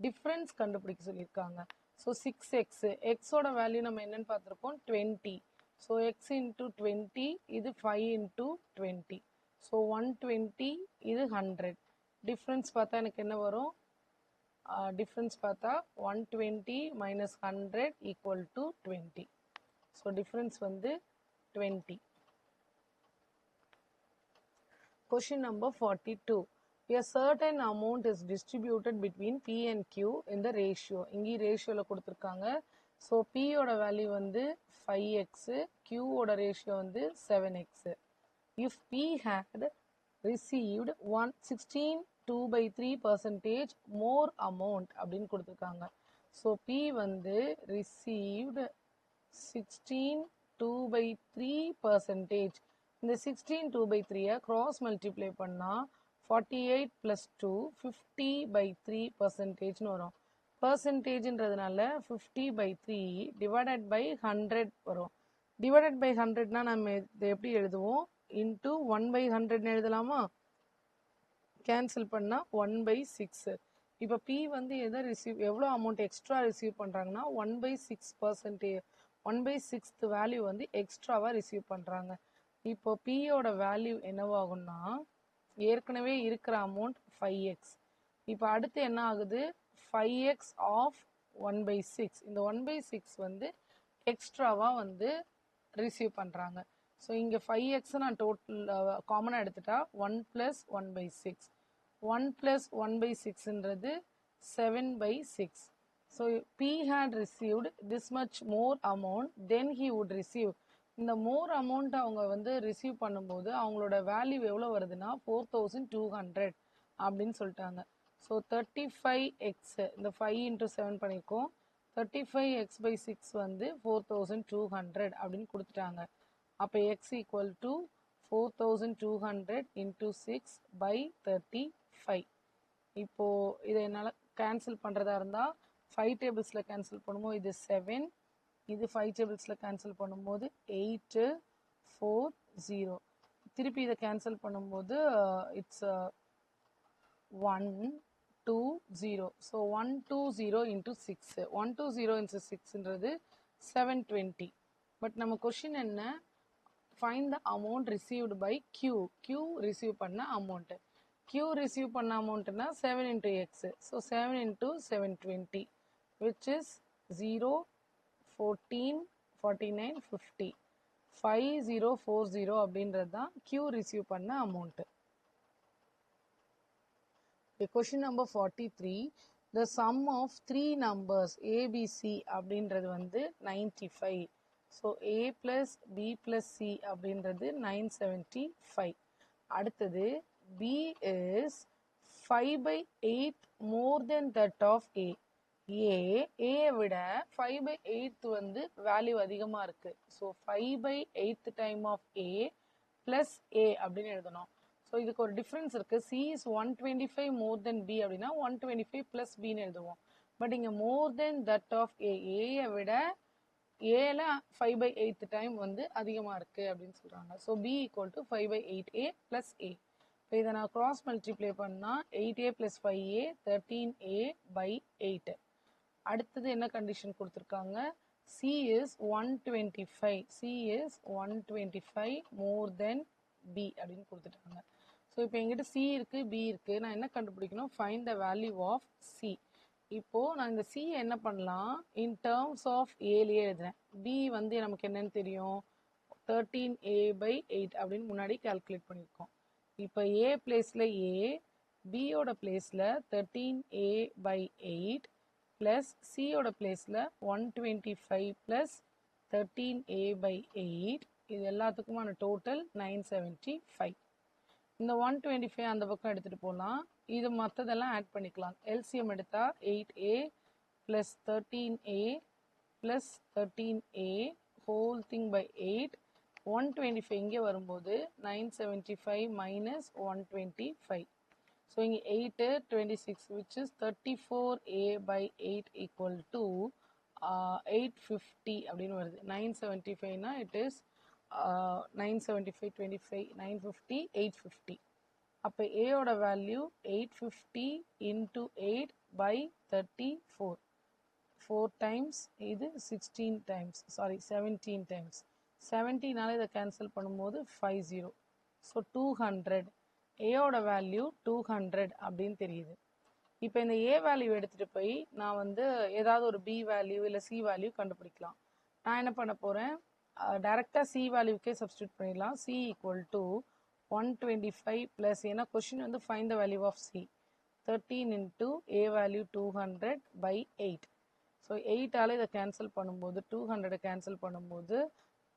A: difference கண்டுபிடிக்க சொல்லியிருக்காங்க. ஸோ 6x, எக்ஸோட வேல்யூ நம்ம என்னன்னு பார்த்துருக்கோம் 20. ஸோ எக்ஸ் இன்ட்டு 20 இது 5 into 20. ஸோ 120 இது 100. டிஃப்ரென்ஸ் பார்த்தா எனக்கு என்ன வரும்? டிஃப்ரென்ஸ் பார்த்தா 120 minus 100 equal to 20. So difference வந்து 20. Question number 42. A certain amount is distributed between P and Q in the ratio. இங்கே ரேஷியோவில் கொடுத்துருக்காங்க. ஸோ Pயோட வேல்யூ வந்து 5x, Qவோட ரேஷியோ வந்து 7x. If P had received 16.2/3% more amount அப்படின்னு கொடுத்துருக்காங்க. So P வந்து received 16.2/3%. இந்த 16.2/3 cross multiply பண்ணா 48 plus 2 50/3% வரும். பர்சன்டேஜ்ன்றதுனால 50/3 divided by 100 வரும். divided by 100னா நம்ம இதை எப்படி எழுதுவோம்? into 1/100 எழுதலாமா? கேன்சல் பண்ணா 1/6. இப்போ P வந்து எவ்வளோ அமௌண்ட் எக்ஸ்ட்ரா ரிசீவ் பண்ணுறாங்கன்னா 1/6%, 1/6 வேல்யூ வந்து எக்ஸ்ட்ராவாக ரிசீவ் பண்ணுறாங்க. இப்போ Pயோட வேல்யூ என்னவாகும்னா ஏற்கனவே இருக்கிற அமௌண்ட் 5x. இப்போ அடுத்து என்ன ஆகுது, 5x ஆஃப் 1/6. இந்த 1/6 வந்து எக்ஸ்ட்ராவாக வந்து ரிசீவ் பண்ணுறாங்க. ஸோ இங்கே 5x நான் டோட்டல் காமனாக எடுத்துட்டா 1 + 1/6. 1 + 1/6ன்றது 7/6. So P had received this much more amount, then he would receive. இந்த மோர் அமௌண்ட் அவங்க வந்து ரிசீவ் பண்ணும்போது அவங்களோட வேல்யூ எவ்வளோ வருதுன்னா 4200 அப்படின்னு சொல்லிட்டாங்க. ஸோ 35x, இந்த 5 × 7 பண்ணியிருக்கோம். 35x/6 வந்து 4200 அப்படின்னு கொடுத்துட்டாங்க. அப்போ x = 4200 × 6/35. இப்போ இதை என்னால் கேன்சல் பண்ணுறதா இருந்தால் 5 டேபிள்ஸில் கேன்சல் பண்ணும்போது இது 7, இது 5 டேபிள்ஸில் கேன்சல் பண்ணும்போது 8, 4, 0. திருப்பி இதை கேன்சல் பண்ணும்போது இட்ஸ் 1, 2, 0. ஸோ 120 × 6. 120 × 6ன்றது 720. பட் நம்ம கொஷின் என்ன, find the amount received by Q. Q receive பண்ண அமௌண்ட்டு. Q ரிசீவ் பண்ண அமௌண்ட்னா 7 × x. So 7 × 720, which is 0, 14, 49, 50. 5040 அப்படின்றது தான் Q ரிசீவ் பண்ண amount. Question number 43. The sum of 3 numbers ABC அப்படின்றது வந்து 95. So A plus B plus C அப்படின்றது 975. அடுத்தது B is 5/8 more than that of A. A விட 5/8 வந்து வேல்யூ அதிகமாக இருக்குது. So 5/8 time of A plus A அப்படின்னு எழுதணும். ஸோ இதுக்கு ஒரு டிஃப்ரென்ஸ் இருக்குது. C is 125 more than B அப்படின்னா 125 plus Bன்னு எழுதுவோம். பட் இங்கே more than that of A, ஏயை விட ஏல 5/8 டைம் வந்து அதிகமாக இருக்குது அப்படின்னு சொல்கிறாங்க. So B = 5/8A plus A. இப்போ இதை நான் கிராஸ் மல்டிப்ளை பண்ணால் 8A + 5A 13A/8. அடுத்தது என்ன கண்டிஷன் கொடுத்துருக்காங்க, C is 125. C is 125 more than B அப்படின்னு கொடுத்துட்டாங்க. ஸோ இப்போ எங்கிட்ட C இருக்குது, B இருக்குது. நான் என்ன கண்டுபிடிக்கணும், find the value of C. இப்போது நான் இந்த C என்ன பண்ணலாம், இன் டேர்ம்ஸ் ஆஃப் ஏலேயே எழுதுறேன். B வந்து நமக்கு என்னன்னு தெரியும், 13A/8 அப்படின்னு முன்னாடி கால்குலேட் பண்ணியிருக்கோம். இப்போ A பிளேஸில் A, Bயோட பிளேஸில் 13A/8 ப்ளஸ் சியோட பிளேஸில் 125 ப்ளஸ் 13A/8. இது எல்லாத்துக்குமான டோட்டல் 975. இந்த 125 அந்த பக்கம் எடுத்துகிட்டு போகலாம். இது மற்றதெல்லாம் ஆட் பண்ணிக்கலாம். எல்சிஎம் எடுத்தால் 8A plus 13A plus 13A whole thing by 8. 125 இங்கே வரும்போது 975 மைனஸ் 125. ஸோ இங்கே 8, 26, which is 34A/8 equal to 850 அப்படின்னு வருது. 975னா it is 975, 25, 950, 850. அப்போ ஏயோட வேல்யூ 850 into 8/34. 4 times, இது 16 times, சாரி 17 times. 70னால இதை கேன்சல் பண்ணும்போது 50. ஸோ 200. ஏயோட வேல்யூ 200 அப்படின்னு தெரியுது. இப்போ இந்த ஏ வேல்யூ எடுத்துகிட்டு போய் நான் வந்து ஏதாவது ஒரு பி வேல்யூ இல்லை சி வேல்யூ கண்டுபிடிக்கலாம். நான் என்ன பண்ண போகிறேன், டைரெக்டாக சி வேல்யூக்கே சப்ஸ்டியூட் பண்ணிடலாம். C = 125 ப்ளஸ், ஏன்னா கொஷின் வந்து find the value of C, 13 into A value 200/8. So 8ஆல் இதை கேன்சல் பண்ணும்போது 200 கேன்சல் பண்ணும்போது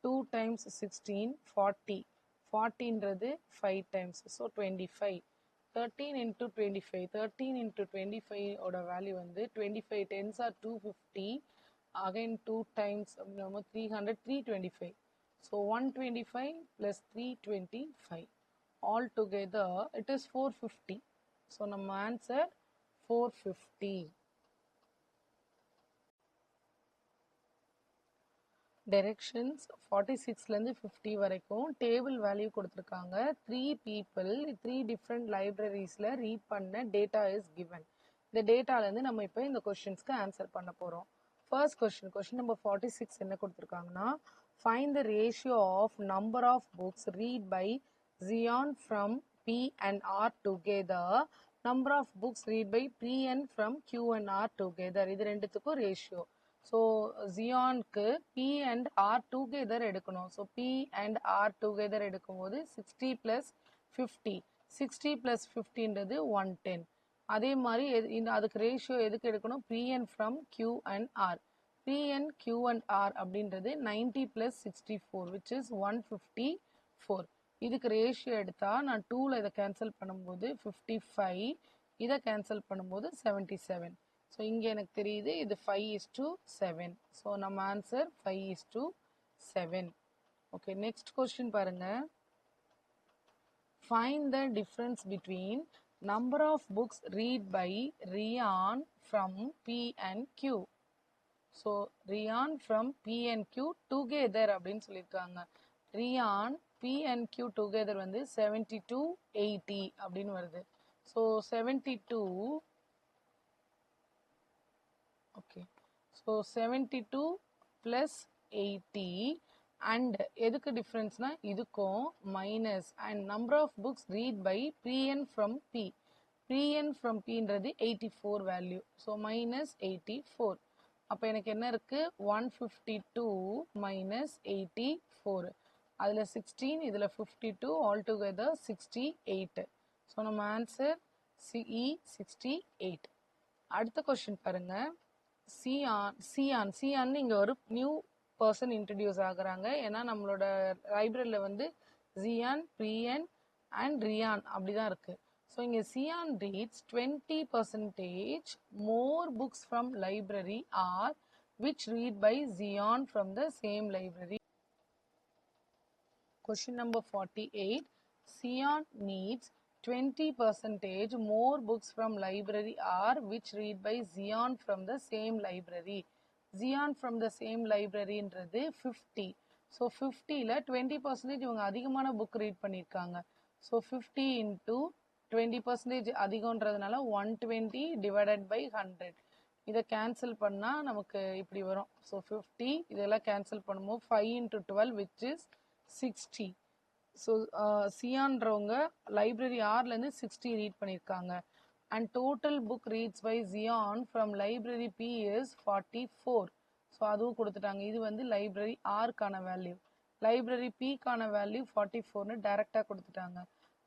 A: 2 times 16, 40. 40ன்றது 5 times, so 25. 13 into 25. 13 into 25 ஓட வேல்யூ வந்து 25 10s are 250. Again 2 times 300, 325. So 125 plus 325. All together it is 450. So நம்ம answer 450. Directions 46லேருந்து 50 வரைக்கும் table value கொடுத்துருக்காங்க. 3 people 3 different librariesல read பண்ண டேட்டா இஸ் கிவன். இந்த டேட்டாலேருந்து நம்ம இப்போ இந்த கொஷின்ஸ்க்கு ஆன்சர் பண்ண போகிறோம். ஃபர்ஸ்ட் கொஷின் நம்பர் 46 என்ன கொடுத்துருக்காங்கன்னா, find the ratio of number of books read by Zion from P and R together, number of books read by P and from Q and R together. இது ரெண்டுத்துக்கும் ratio. So Xeonக்கு P and R together எடுக்கணும். So P and R together எடுக்கும்போது 60 plus 50. 60 plus 50ன்றது 110. அதே மாதிரி அதுக்கு ratio எதுக்கு எடுக்கணும்? P and from Q and R. P and Q and R அப்படின்றது 90 plus 64 which is 154. இதுக்கு ரேஷியோ எடுத்தா நான் 2ல இதை கேன்சல் பண்ணும்போது 55, இதை கேன்சல் பண்ணும்போது 77. ஸோ இங்கே எனக்கு தெரியுது இது 5:7. ஸோ நம்ம ஆன்சர் 5:7. ஓகே, நெக்ஸ்ட் கொஸ்டின் பாருங்க. Find the difference between number of books read by Rian from P and Q. So Rian from P and Q together அப்படின்னு சொல்லியிருக்காங்க. Rian P and Q together வந்து 72:80 அப்படின்னு வருது. So 72, okay, so 72 plus 80 and எதுக்கு டிஃப்ரென்ஸ்னா இதுக்கும் minus and number of books read by PN from P. PN from Pன்றது 84 வேல்யூ. So minus 84. அப்போ எனக்கு என்ன இருக்கு? 152 மைனஸ் 84. அதில் 16, இதில் 52, ஆல் டுகெதர் 68. ஸோ நம்ம ஆன்சர் CE 68. அடுத்த கொஸ்டின் பாருங்க. சியான் இங்கே ஒரு நியூ பர்சன் இன்ட்ரடியூஸ் ஆகுறாங்க. ஏன்னா நம்மளோட லைப்ரரியில் வந்து ஜியான், பிரியன் அண்ட் ரியான் அப்படிதான் இருக்கு. ஸோ இங்கே cyan reads 20% more books from library are which read by Zion from the same library. Question number 48. Zion needs 20% more books from library are which read by Zion from the same library. Zion from the same libraryன்றது 50. So 50ல 20% இவங்க அதிகமான book read பண்ணியிருக்காங்க. So 50 into 20% அதிகம்ன்றதுனால 120 divided by 100. இதை cancel பண்ணால் நமக்கு இப்படி வரும். ஸோ 50 இதெல்லாம் கேன்சல் பண்ணும்போது 5 into 12 which is 60. ஸோ சியான்றவங்க லைப்ரரி ஆர்லேருந்து 60 ரீட் பண்ணியிருக்காங்க. And total book reads by Zion from library P is 44. So அதுவும் கொடுத்துட்டாங்க. இது வந்து லைப்ரரி ஆர்க்கான வேல்யூ. லைப்ரரி Pக்கான வேல்யூ 44ன்னு டைரெக்டாக கொடுத்துட்டாங்க.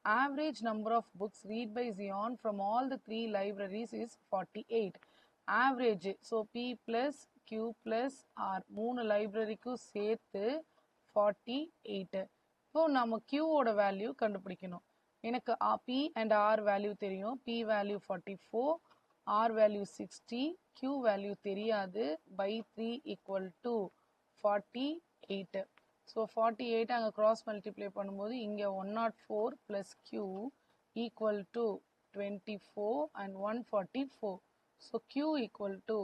A: Average number of books read by Zion from all the 3 libraries is 48. Average, so P plus Q plus R 3 லைப்ரரிக்கும் சேர்த்து 48. இப்போ நம்ம Qவோட வேல்யூ கண்டுபிடிக்கணும். எனக்கு P அண்ட் R வேல்யூ தெரியும். P value 44, R value 60, Q value தெரியாது. by 3 equal to 48. ஸோ 48 அங்கே கிராஸ் மல்டிப்ளை பண்ணும்போது இங்கே 104 plus Q equal to 24 and 144. So Q equal to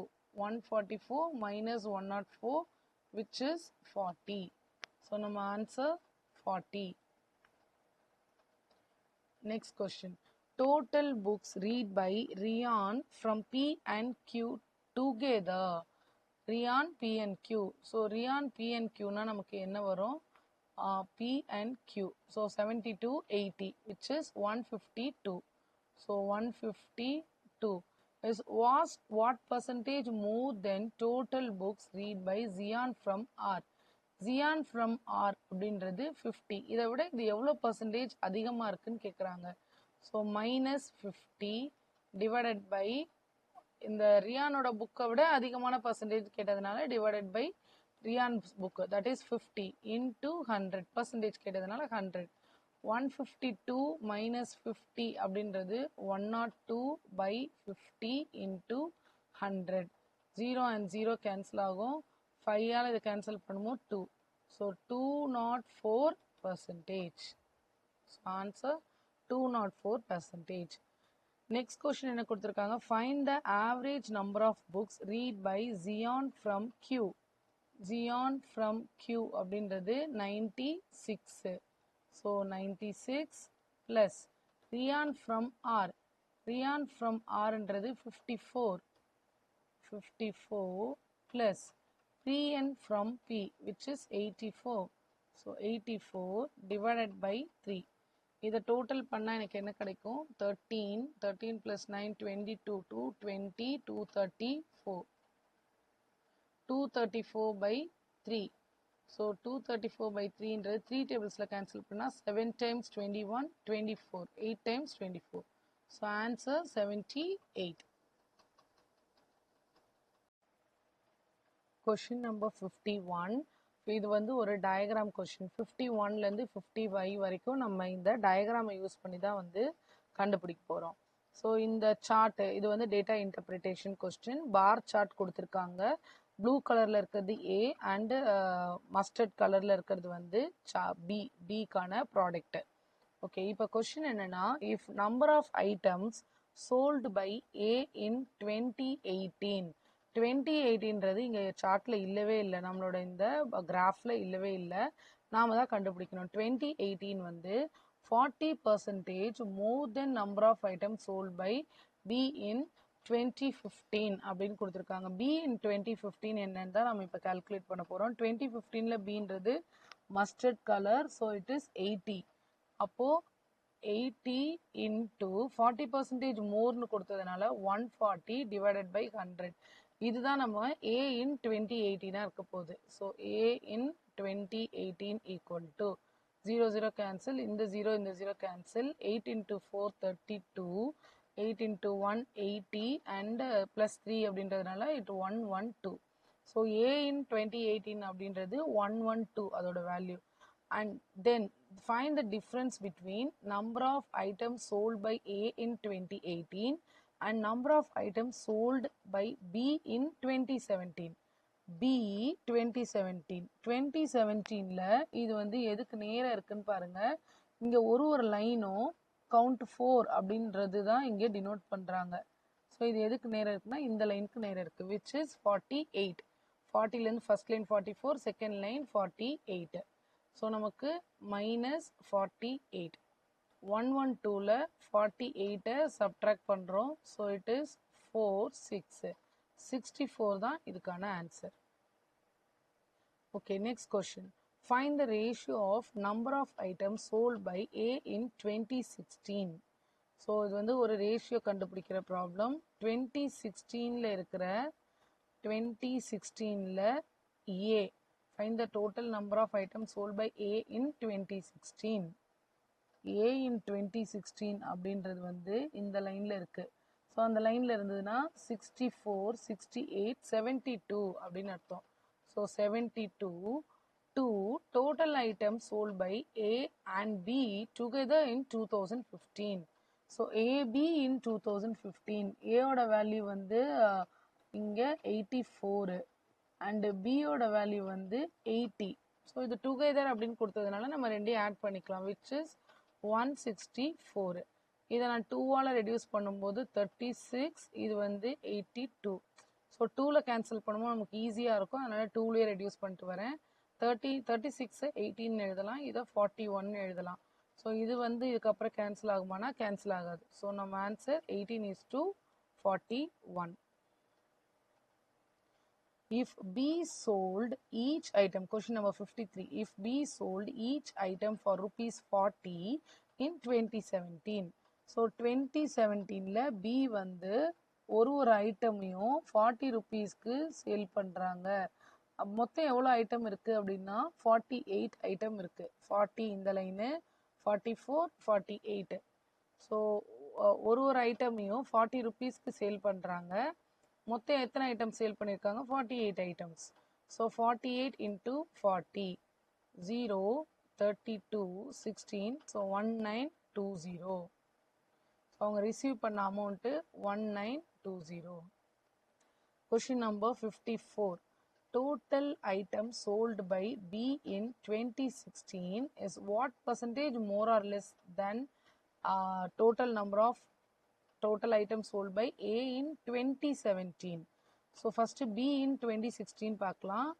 A: 144 minus 104 which is 40. So நம்ம answer 40. Next question. Total books read by Rian from P and Q together. Rian, P and Q. So Rian, P and Q na நமக்கு என்ன வரும்? P and Q. So 72:80 which is 152. So 152 is what percentage more than total books read by Zion from R? Zion from R அப்படின்றது 50. இதை விட இது எவ்வளோ percentage அதிகமாக இருக்குன்னு கேட்குறாங்க. ஸோ மைனஸ் 50 டிவைடட் பை இந்த ரியானோட புக்கை விட அதிகமான பர்சன்டேஜ் கேட்டதுனால டிவைடட் பை ரியான் book, that is 50 into 100. Percentage கேட்டதுனால 100. 152 minus 50 அப்படின்றது 102 by 50 into 100. 0 and 0 கேன்சல் ஆகும். 5ஆல் இதை கேன்சல் பண்ணும்போது 2. So 204%. So answer 204%. Next question என்ன கொடுத்துருக்காங்க? Find the average number of books read by Zion from Q. Zion from Q அப்படின்றது 96. So 96 plus Ryan from R. Ryan from ஆர்ன்றது 54. 54 plus PN from P which is 84. So 84 divided by 3. இதை total பண்ணால் எனக்கு என்ன கிடைக்கும் 13 + 9 22 220 234 234/3 so 234/3ன்றது 3 டேபிள்ஸில் cancel பண்ணால் 7 × 21 24 8 × 24 so answer 78. Question number 51. இது வந்து ஒரு டயக்ராம் கொஷின். 51லேருந்து 55 வரைக்கும் நம்ம இந்த டயக்ராமை யூஸ் பண்ணி தான் வந்து கண்டுபிடிக்க போகிறோம். ஸோ இந்த சார்ட்டு இது வந்து data interpretation question. Bar chart கொடுத்துருக்காங்க. ப்ளூ கலரில் இருக்கிறது ஏ அண்டு மஸ்டர்ட் கலரில் இருக்கிறது வந்து பிக்கான ப்ராடக்ட். ஓகே, இப்போ கொஸ்டின் என்னன்னா, if number of items sold by A in 2018. 2018ன்றது இங்கே சார்ட்டில் இல்லவே இல்லை, நம்மளோட இந்த கிராஃபில் இல்லவே இல்லை, நாம தான் கண்டுபிடிக்கணும். 2018 வந்து 40% more than number of items sold by B in 2015 அப்படின்னு கொடுத்துருக்காங்க. பி இன் 2015 என்னன்னு தான் நம்ம இப்போ கால்குலேட் பண்ண போகிறோம். 2015ல் பின்றது mustard colour, so it is 80. அப்போது 80 இன்ட்டு 40% மோர்னு கொடுத்ததுனால 140 டிவைடட் பை 100. இதுதான் நம்ம ஏ இன் 2018 இருக்க போகுது. So A in 2018 equal to 0 0 cancel, இந்த 0 இந்த 0 கேன்சல், 8 × 4 32, 8 × 1 80 அண்ட் ப்ளஸ் 3 அப்படின்றதுனால இட் 112. ஸோ ஏ இன் 2018 அப்படின்றது 112 அதோட value. And then find the difference between number of items sold by A in 2018 and number of items sold by B in 2017. B 2017. 2017ல இது வந்து எதுக்கு நேராக இருக்குன்னு பாருங்க. இங்க ஒரு லைனும் கவுண்ட் 4 அப்படின்றது தான் இங்கே டினோட் பண்றாங்க. ஸோ இது எதுக்கு நேராக இருக்குன்னா இந்த லைனுக்கு நேராக இருக்கு, விச் இஸ் 48. 40லேருந்து first line 44, second line 48. So நமக்கு -48. 112ல் 48 சப்ட்ராக்ட் பண்ணுறோம். ஸோ இட் இஸ் 4 6 64 தான் இதுக்கான answer. Okay, next question. Find the ratio of number of items sold by A in 2016. So இது வந்து ஒரு ரேஷியோ கண்டுபிடிக்கிற ப்ராப்ளம். 2016ல் இருக்கிற 2016ல் ஏ, find the total number of items sold by A in 2016. A in 2016 அப்படின்றது வந்து இந்த லைன்ல இருக்கு. ஸோ அந்த லைன்ல இருந்ததுன்னா 64 68 72 அப்படின்னு அர்த்தம். So 72 2 total items sold by A and B together in 2015. ஸோ AB in 2015 ஏயோட வேல்யூ வந்து இங்கே 84 அண்ட் பியோட வேல்யூ வந்து 80. ஸோ இது டுகெதர் அப்படின்னு கொடுத்ததுனால நம்ம ரெண்டையும் ஆட் பண்ணிக்கலாம், விச் இஸ் 164. இதை நான் 2ஆல் ரெடியூஸ் பண்ணும்போது 36, இது வந்து 82. ஸோ 2ல் கேன்சல் பண்ணும்போது நமக்கு ஈஸியாக இருக்கும், அதனால் 2லேயே ரெடியூஸ் பண்ணிட்டு வரேன். 36 18 எழுதலாம், இதை 41 எழுதலாம். ஸோ இது வந்து இதுக்கப்புறம் கேன்சல் ஆகுமானா கேன்சல் ஆகாது. ஸோ நம்ம answer 18:41. If B sold each item, question number 53, if B sold each item for ₹40 in 2017. So 2017ல B வந்து ஒரு ஐட்டமையும் 40 rupeesக்கு சேல் பண்ணுறாங்க. மொத்தம் எவ்வளோ ஐட்டம் இருக்குது அப்படின்னா 48 ஐட்டம் இருக்குது. 40 இந்த லைனு, 44 48. ஸோ ஒரு ஐட்டமையும் 40 rupeesக்கு சேல் பண்ணுறாங்க. மொத்தம் எத்தனை ஐட்டம் சேல் பண்ணியிருக்காங்க? 48 ஐட்டம்ஸ். ஸோ 48 × 40 0 32 16. ஸோ 1920. ஸோ அவங்க ரிசீவ் பண்ண amount 1920. Question number 54. Total items sold by B in 2016 is what percentage more or less than total number of total items sold by A in 2017. So first B in 2016 பார்க்கலாம்.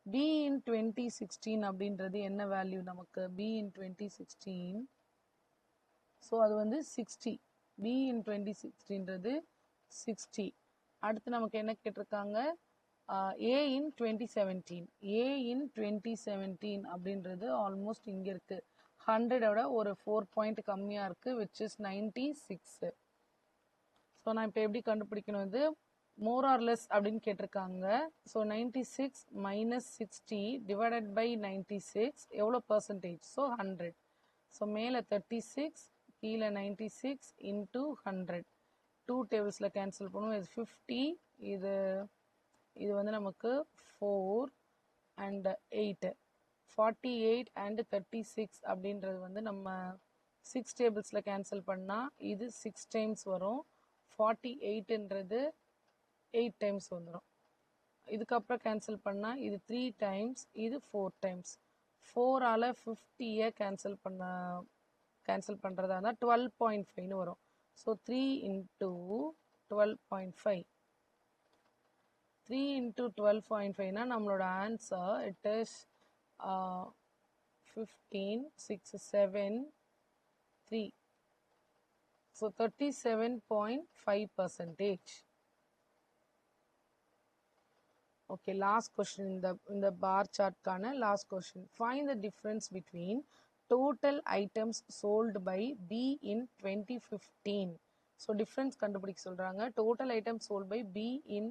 A: B in 2016 அப்படின்றது என்ன value நமக்கு? B in 2016, so அது வந்து 60. B in 2016ன்றது 60. அடுத்து நமக்கு என்ன கேட்டிருக்காங்க? A in 2017. A in 2017 அப்படின்றது ஆல்மோஸ்ட் இங்கே இருக்குது. 100 ஒரு 4 பாயிண்ட் கம்மியா இருக்கு which is 96. ஸோ நான் இப்போ எப்படி கண்டுபிடிக்கணும், இது மோர் ஆர் லெஸ் அப்படின்னு கேட்டிருக்காங்க. ஸோ 96 மைனஸ் 60 டிவைடட் பை 96 எவ்வளோ பர்சன்டேஜ்? ஸோ 100. ஸோ மேலே 36 கீழே 96 இன்டூ 100. 2 டேபிள்ஸில் கேன்சல் பண்ணுவோம். இது 50, இது வந்து நமக்கு 4 அண்ட் 8. 48 அண்ட் 36 அப்படின்றது வந்து நம்ம 6 டேபிள்ஸில் கேன்சல் பண்ணால் இது 6 டைம்ஸ் வரும். 48ன்றது 8 டைம்ஸ் வந்துடும். இதுக்கப்புறம் கேன்சல் பண்ணால் இது 3 டைம்ஸ், இது 4 டைம்ஸ். 4ஆல் 50யை கேன்சல் பண்ணுறதா இருந்தால் 12.5ன்னு வரும். So 3 into 12.5. 3 இன்டூ 12.5னா நம்மளோட answer it is 15, 6, 7, 3. So 37.5%. Okay, last question in the bar chart kana last question. Find the difference between total items sold by B in 2015. So difference கண்டுபிடிக்க சொல்றாங்க. Total items sold by B in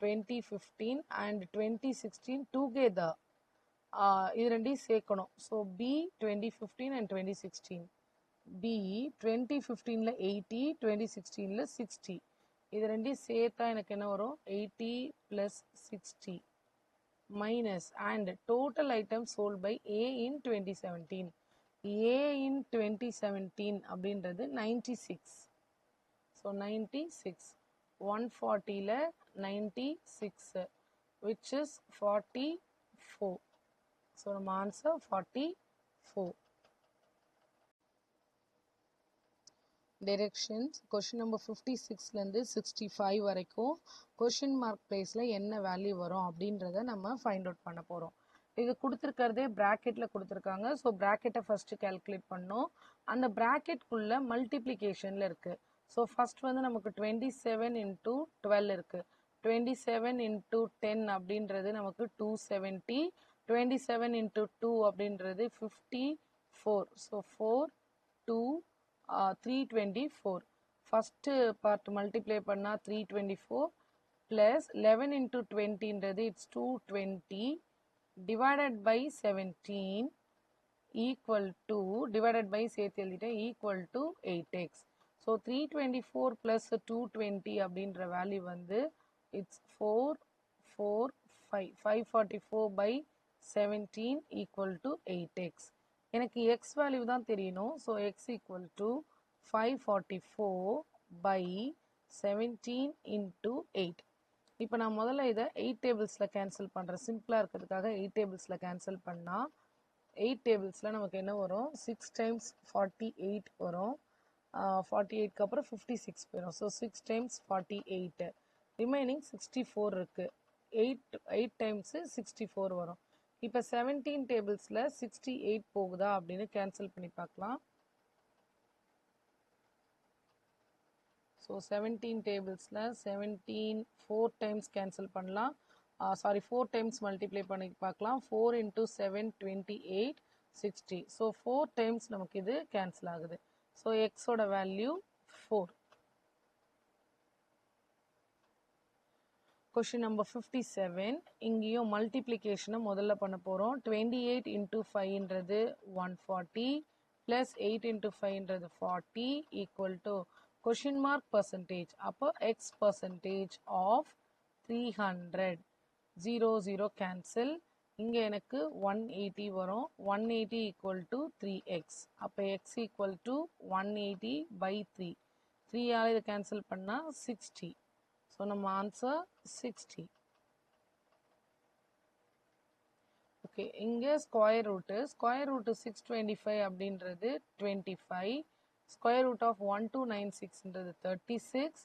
A: 2015 and 2016 together. இது ரெண்டையும் சேர்க்கணும். So B 2015 and 2016. B 2015ல 80, 2016ல 60. இது ரெண்டையும் சேர்த்தா எனக்கு என்ன வரும்? 80 + 60 minus and total item sold by A in 2017. A in 2017 அப்படின்றது 96. ஸோ 96. 140ல 96 which is 44. ஸோ நம்ம ஆன்சர் 44. Directions question number 56லேருந்து 65 வரைக்கும் கொஷின் மார்க் பிளேஸில் என்ன வேல்யூ வரும் அப்படின்றத நம்ம ஃபைண்ட் அவுட் பண்ண போகிறோம். இது கொடுத்துருக்கிறதே ப்ராக்கெட்டில் கொடுத்துருக்காங்க. ஸோ ப்ராக்கெட்டை ஃபஸ்ட்டு கேல்குலேட் பண்ணோம். அந்த ப்ராக்கெட்குள்ளே மல்டிப்ளிகேஷனில் இருக்குது. ஸோ ஃபஸ்ட் வந்து நமக்கு 27 × 12 இருக்குது. 27 × 10 அப்படின்றது நமக்கு 270. 27 × 2 அப்படின்றது 54. ஸோ 4, 2, 324. ஃபஸ்ட்டு பார்ட் மல்டிப்ளை பண்ணால் 324 ப்ளஸ் 11 × 20ன்றது it's 220 divided by 17 equal to divided by சேர்த்து எழுதிட்டேன் equal to 8x. So 324 plus 220 அப்படின்ற வேல்யூ வந்து it's 544 by 17 equal to 8x. எனக்கு எக்ஸ் வேல்யூ தான் தெரியணும். So X equal to 544 by 17 into 8. இப்போ நான் முதல்ல இதை 8 டேபிள்ஸில் கேன்சல் பண்ணுறேன். சிம்பிளாக இருக்கிறதுக்காக 8 டேபிள்ஸில் கேன்சல் பண்ணால் 8 டேபிள்ஸில் நமக்கு என்ன வரும்? 6 டைம்ஸ் 48 வரும். 48க்கு அப்புறம் 56 போயிடும். So 6 times 48. ரிமைனிங் 64 இருக்குது. 8 டைம்ஸு 64 வரும். இப்போ 17 டேபிள்ஸில் 68 போகுதா அப்படின்னு கேன்சல் பண்ணி பார்க்கலாம். ஸோ 17 டேபிள்ஸில் 17 4 டைம்ஸ் கேன்சல் பண்ணலாம். 4 டைம்ஸ் மல்டிப்ளை பண்ணி பார்க்கலாம். 4 × 7 28 60. ஸோ 4 டைம்ஸ் நமக்கு இது கேன்சல் ஆகுது. ஸோ எக்ஸோட வேல்யூ 4. Question number 57. இங்கேயும் மல்டிப்ளிகேஷனை முதல்ல பண்ண போகிறோம். 28 × 5ன்றது 140 ப்ளஸ் 8 × 5ன்றது 40 equal to question mark percentage. அப்போ எக்ஸ் பர்சன்டேஜ் ஆஃப் 300. 0 0 கேன்சல். இங்கே எனக்கு 180 வரும். 180 ஈக்குவல் டு 3x. அப்போ எக்ஸ் ஈக்குவல் டு 180 பை 3. 3ஆல் இதை கேன்சல் பண்ணால் 60. ஸோ நம்ம ஆன்சர் 60. ஓகே, இங்கே ஸ்கொயர் ரூட்டு 625 அப்படின்றது 25. ஸ்கொயர் ரூட் ஆஃப் 1296ன்றது 36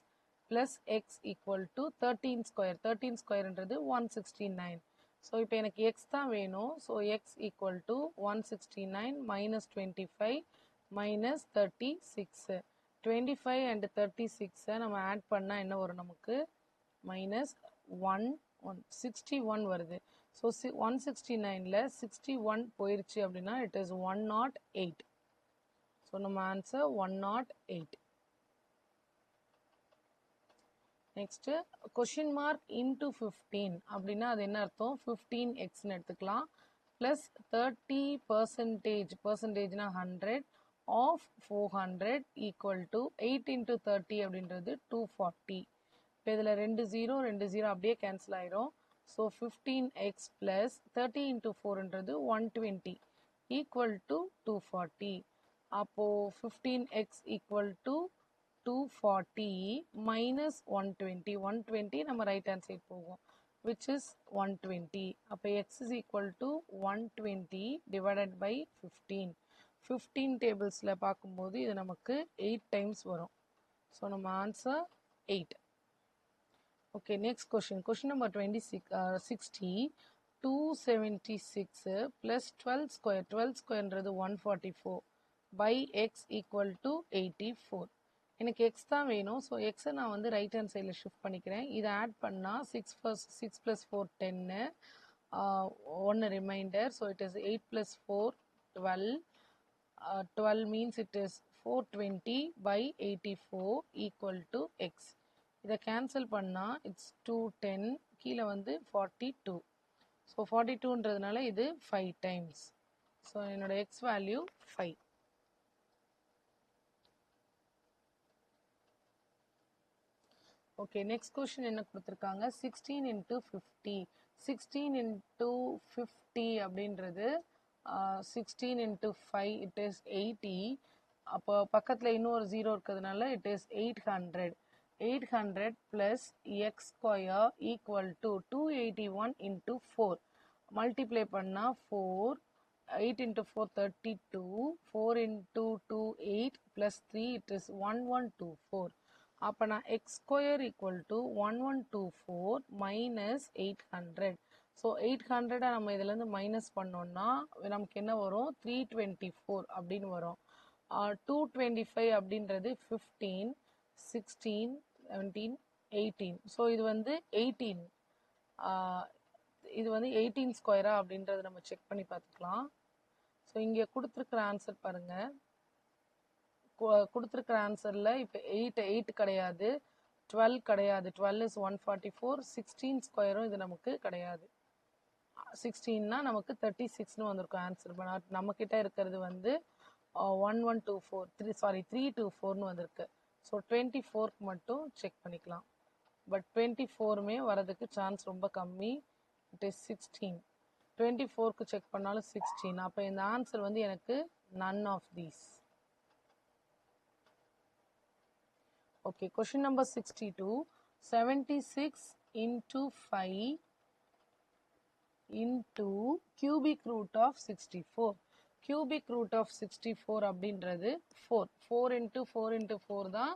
A: plus x equal to 13 square. 13 ஸ்கொயர்ன்றது 169. ஸோ இப்போ எனக்கு எக்ஸ் தான் வேணும். So X equal to 169 minus 25 minus 36. 25 and 36 நம்ம ஆட் பண்ணால் என்ன வரும்? நமக்கு மைனஸ் 61 வருது. ஸோ 169ல 61 போயிருச்சு அப்படின்னா இட் இஸ் 108. ஸோ நம்ம answer 108. Next question mark into 15 அப்படின்னா அது என்ன அர்த்தம்? 15xன்னு எடுத்துக்கலாம். ப்ளஸ் 30%, பர்சன்டேஜ்னா 100 ஆஃப் 400 ஈக்குவல் டு 8 இன்டூ 30 அப்படின்றது 240. இப்போ இதில் 2 0 அப்படியே கேன்சல் ஆயிரும். ஸோ 15x ப்ளஸ் 30 இன்டூ 4ன்றது 120 ஈக்குவல் டு 240. அப்போது 15x ஈக்குவல் டு 240 minus 120. 120 நம்ம ரைட் ஹேண்ட் சைட் போகும், which is 120. அப்போ x is equal to 120 divided by 15. 15 டேபிள்ஸில் பார்க்கும்போது இது நமக்கு 8 டைம்ஸ் வரும். ஸோ நம்ம answer 8. Okay, next question number 60. 276 plus 12 square. 12 squareன்றது 144 by x equal to 84. எனக்கு x தான் வேணும். ஸோ எக்ஸை நான் வந்து ரைட் ஹேண்ட் சைடில் ஷிஃப்ட் பண்ணிக்கிறேன். இதை ஆட் பண்ணால் 6 + 4 10, 1 remainder. So it is 8 + 4 12. 12 means it is 420 by 84 equal to X. இதை கேன்சல் பண்ணால் இட்ஸ் 210, கீழே வந்து 42. ஸோ 42ன்றதுனால இது 5 டைம்ஸ். ஸோ என்னோட X value 5. Okay, next question என்ன கொடுத்துருக்காங்க? 16 into 50. 16 into 50 அப்படின்றது 16 into 5 இட் இஸ் 80. அப்போ பக்கத்தில் இன்னொரு 0 இருக்கிறதுனால it is 800. 800 plus x square equal to 281 into 4. Multiply பண்ணால் 4. 8 into 4 32. 4 into 2 8 plus 3 it is 1124. அப்போ நான் X square equal to 1124 minus 800. So 800 நம்ம இதுலேருந்து மைனஸ் பண்ணோம்னா நமக்கு என்ன வரும்? 324 அப்படின்னு வரும். 225 அப்படின்றது 15, 16, 17, 18. ஸோ இது வந்து 18. இது வந்து 18 ஸ்கொயரா அப்படின்றது நம்ம செக் பண்ணி பார்த்துக்கலாம். ஸோ இங்கே கொடுத்துருக்குற ஆன்சர் பாருங்கள். கொடுத்துருக்குற ஆன்சரில் இப்போ 8 கிடையாது, 12 கிடையாது. 12 is 144. 16 ஸ்கொயரும் இது நமக்கு கிடையாது. 16னா நமக்கு 36ன்னு வந்திருக்கும் ஆன்சர். பட் நம்மக்கிட்ட இருக்கிறது வந்து 324ன்னு வந்திருக்கு. ஸோ 24க்கு மட்டும் செக் பண்ணிக்கலாம். பட் 24மே வரதுக்கு சான்ஸ் ரொம்ப கம்மி. It is 16. 24க்கு செக் பண்ணாலும் 16. அப்போ இந்த ஆன்சர் வந்து எனக்கு none of these. Okay, question number 62. 76 into 5 into cubic root of 64. Cubic root of 64 அப்படின்றது 4. 4 into 4 into 4 தான்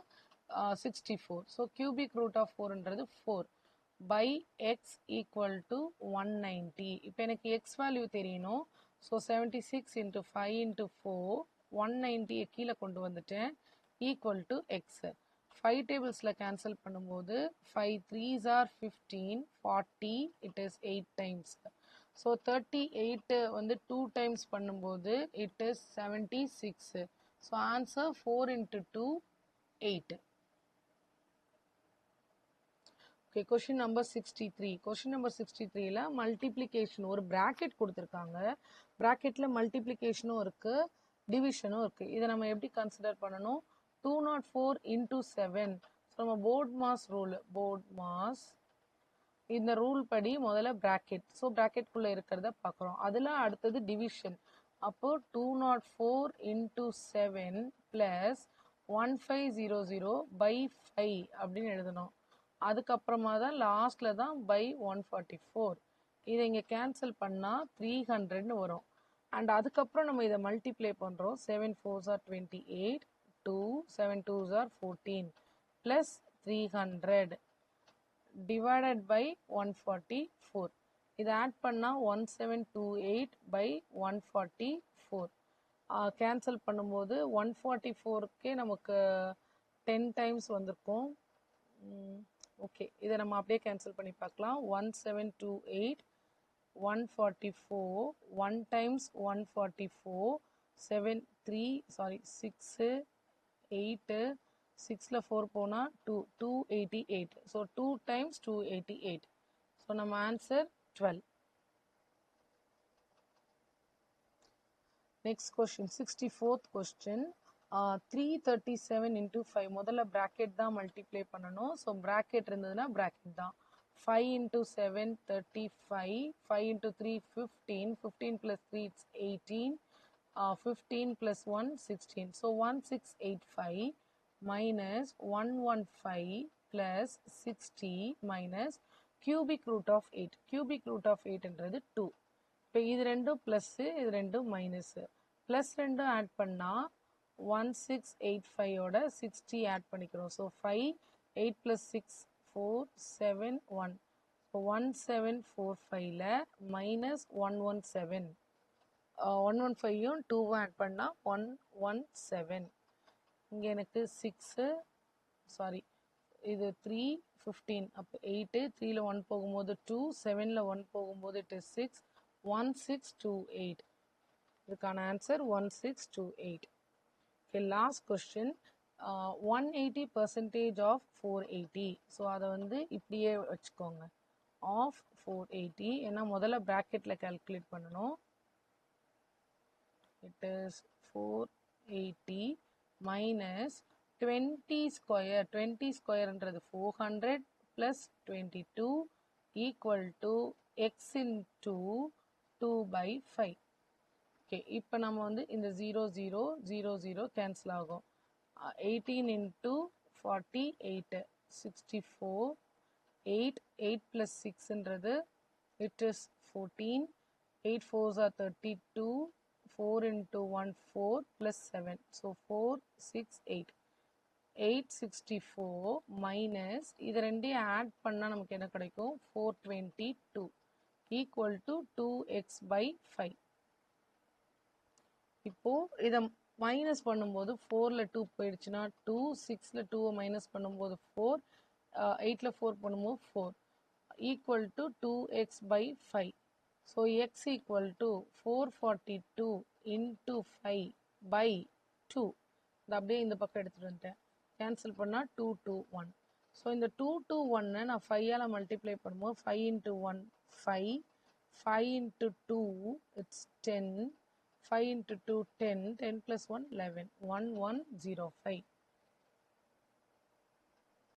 A: 64. So cubic root of 4ன்றது 4 by x equal to 190. இப்போ எனக்கு x வேல்யூ தெரியணும். ஸோ 76 into 5 into 4 190 கீழே கொண்டு வந்துட்டேன் ஈக்குவல் டு எக்ஸ். 5 டேபிள்ஸில் cancel பண்ணும்போது 5 3s are 15, 40 it is 8 times. So 38 வந்து 2 டைம்ஸ் பண்ணும்போது it is 76. So answer 4 into 2 8. Okay, question number 63. Question number 63ல மல்டிப்ளிகேஷன் ஒரு ப்ராக்கெட் கொடுத்துருக்காங்க. ப்ராக்கெட்டில் மல்டிப்ளிகேஷனும் இருக்குது, டிவிஷனும் இருக்குது. இதை நம்ம எப்படி கன்சிடர் பண்ணணும்? 204 into 7. ஸோ நம்ம போர்ட் மாஸ் இந்த ரூல் படி முதல்ல ப்ராக்கெட். ஸோ ப்ராக்கெட்குள்ளே இருக்கிறத பார்க்குறோம். அதில் அடுத்தது டிவிஷன். அப்போது 204 into 7 ப்ளஸ் 1500 by 5 அப்படின்னு எழுதணும். அதுக்கப்புறமா தான் லாஸ்ட்டில் தான் by 144. இதை இங்கே கேன்சல் பண்ணால் 300ன்னு வரும். அண்ட் அதுக்கப்புறம் நம்ம இதை மல்டிப்ளை பண்ணுறோம். 7 4s are 28, 2 7 2s are 14 plus 300 divided by 144. இதை ஆட் பண்ணால் 1728 by 144. கேன்சல் பண்ணும்போது 144க்கே நமக்கு 10 டைம்ஸ் வந்திருக்கும். ஓகே, இதை நம்ம அப்படியே கேன்சல் பண்ணி பார்க்கலாம். 1728 144, 1 times 144, 7, 3, sorry, 6, 8, 6ல 4 போனா 2, 288. So 2 times 288. So நம்ம answer 12. Next question, 64th question. 337 into 5. முதல்ல bracket தான் multiply பண்ணணும். So bracket இருந்ததுன்னா bracket தான். 5 into 7, 35. 5 into 3, 15. 15 plus 3, it's 18. 15 plus 1, 16. So 1685 minus 115 plus 60 minus cubic root of 8. Cubic root of 8 என்றது 2. இப்போ இது ரெண்டும் ப்ளஸ், இது ரெண்டும் மைனஸ். ப்ளஸ் ரெண்டும் ஆட் பண்ணால் 1685ஓட 60 ஆட் பண்ணிக்கிறோம். ஸோ 5, 8 + 6, 4, 7, 1. ஸோ 1745ல் minus 117. 115யும் 2வும் ஆட் பண்ணால் 117. இங்கே எனக்கு 6, சாரி இது 3, 15. அப்போ 8, 3ல் 1 போகும்போது 2, 7ல் 1 போகும்போது it is 6. 1628. இதுக்கான answer 1628. Okay, last question. 180% of 480. So அதை வந்து இப்படியே வச்சுக்கோங்க, ஆஃப் 480. ஏன்னா முதல்ல ப்ராக்கெட்டில் கால்குலேட் பண்ணணும். It is 480 minus 20 square. 20 ஸ்கொயர்ன்றது 400 + 22 equal to X into 2/5. Okay, இப்போ நம்ம வந்து இந்த 0 0 0 0 கேன்சல் ஆகும். 18 into 48, 64. 8 8 + 6ன்றது it is 14. 8 4s are 32. 4 into 1 4 plus 7. So 4 6 8. 864 minus இது ரெண்டையும் ஆட் பண்ணால் நமக்கு என்ன கிடைக்கும்? 422 equal to 2x/5. இப்போ இதை மைனஸ் பண்ணும்போது 4ல் 2 போயிடுச்சுன்னா 2, 6ல் 2 மைனஸ் பண்ணும்போது 4, 8ல் 4 பண்ணும்போது 4 equal to 2x/5. So x equal to 442 into 5/2. இது அப்படியே இந்த பக்கம் எடுத்துகிட்டு வந்துட்டேன். கேன்சல் பண்ணால் 221. ஸோ இந்த 221 நான் 5ஆல் மல்டிப்ளை பண்ணும்போது 5 into 1 5. 5 into 2 it's 10. 5 into 2 10. 10 plus 1 11. 1105.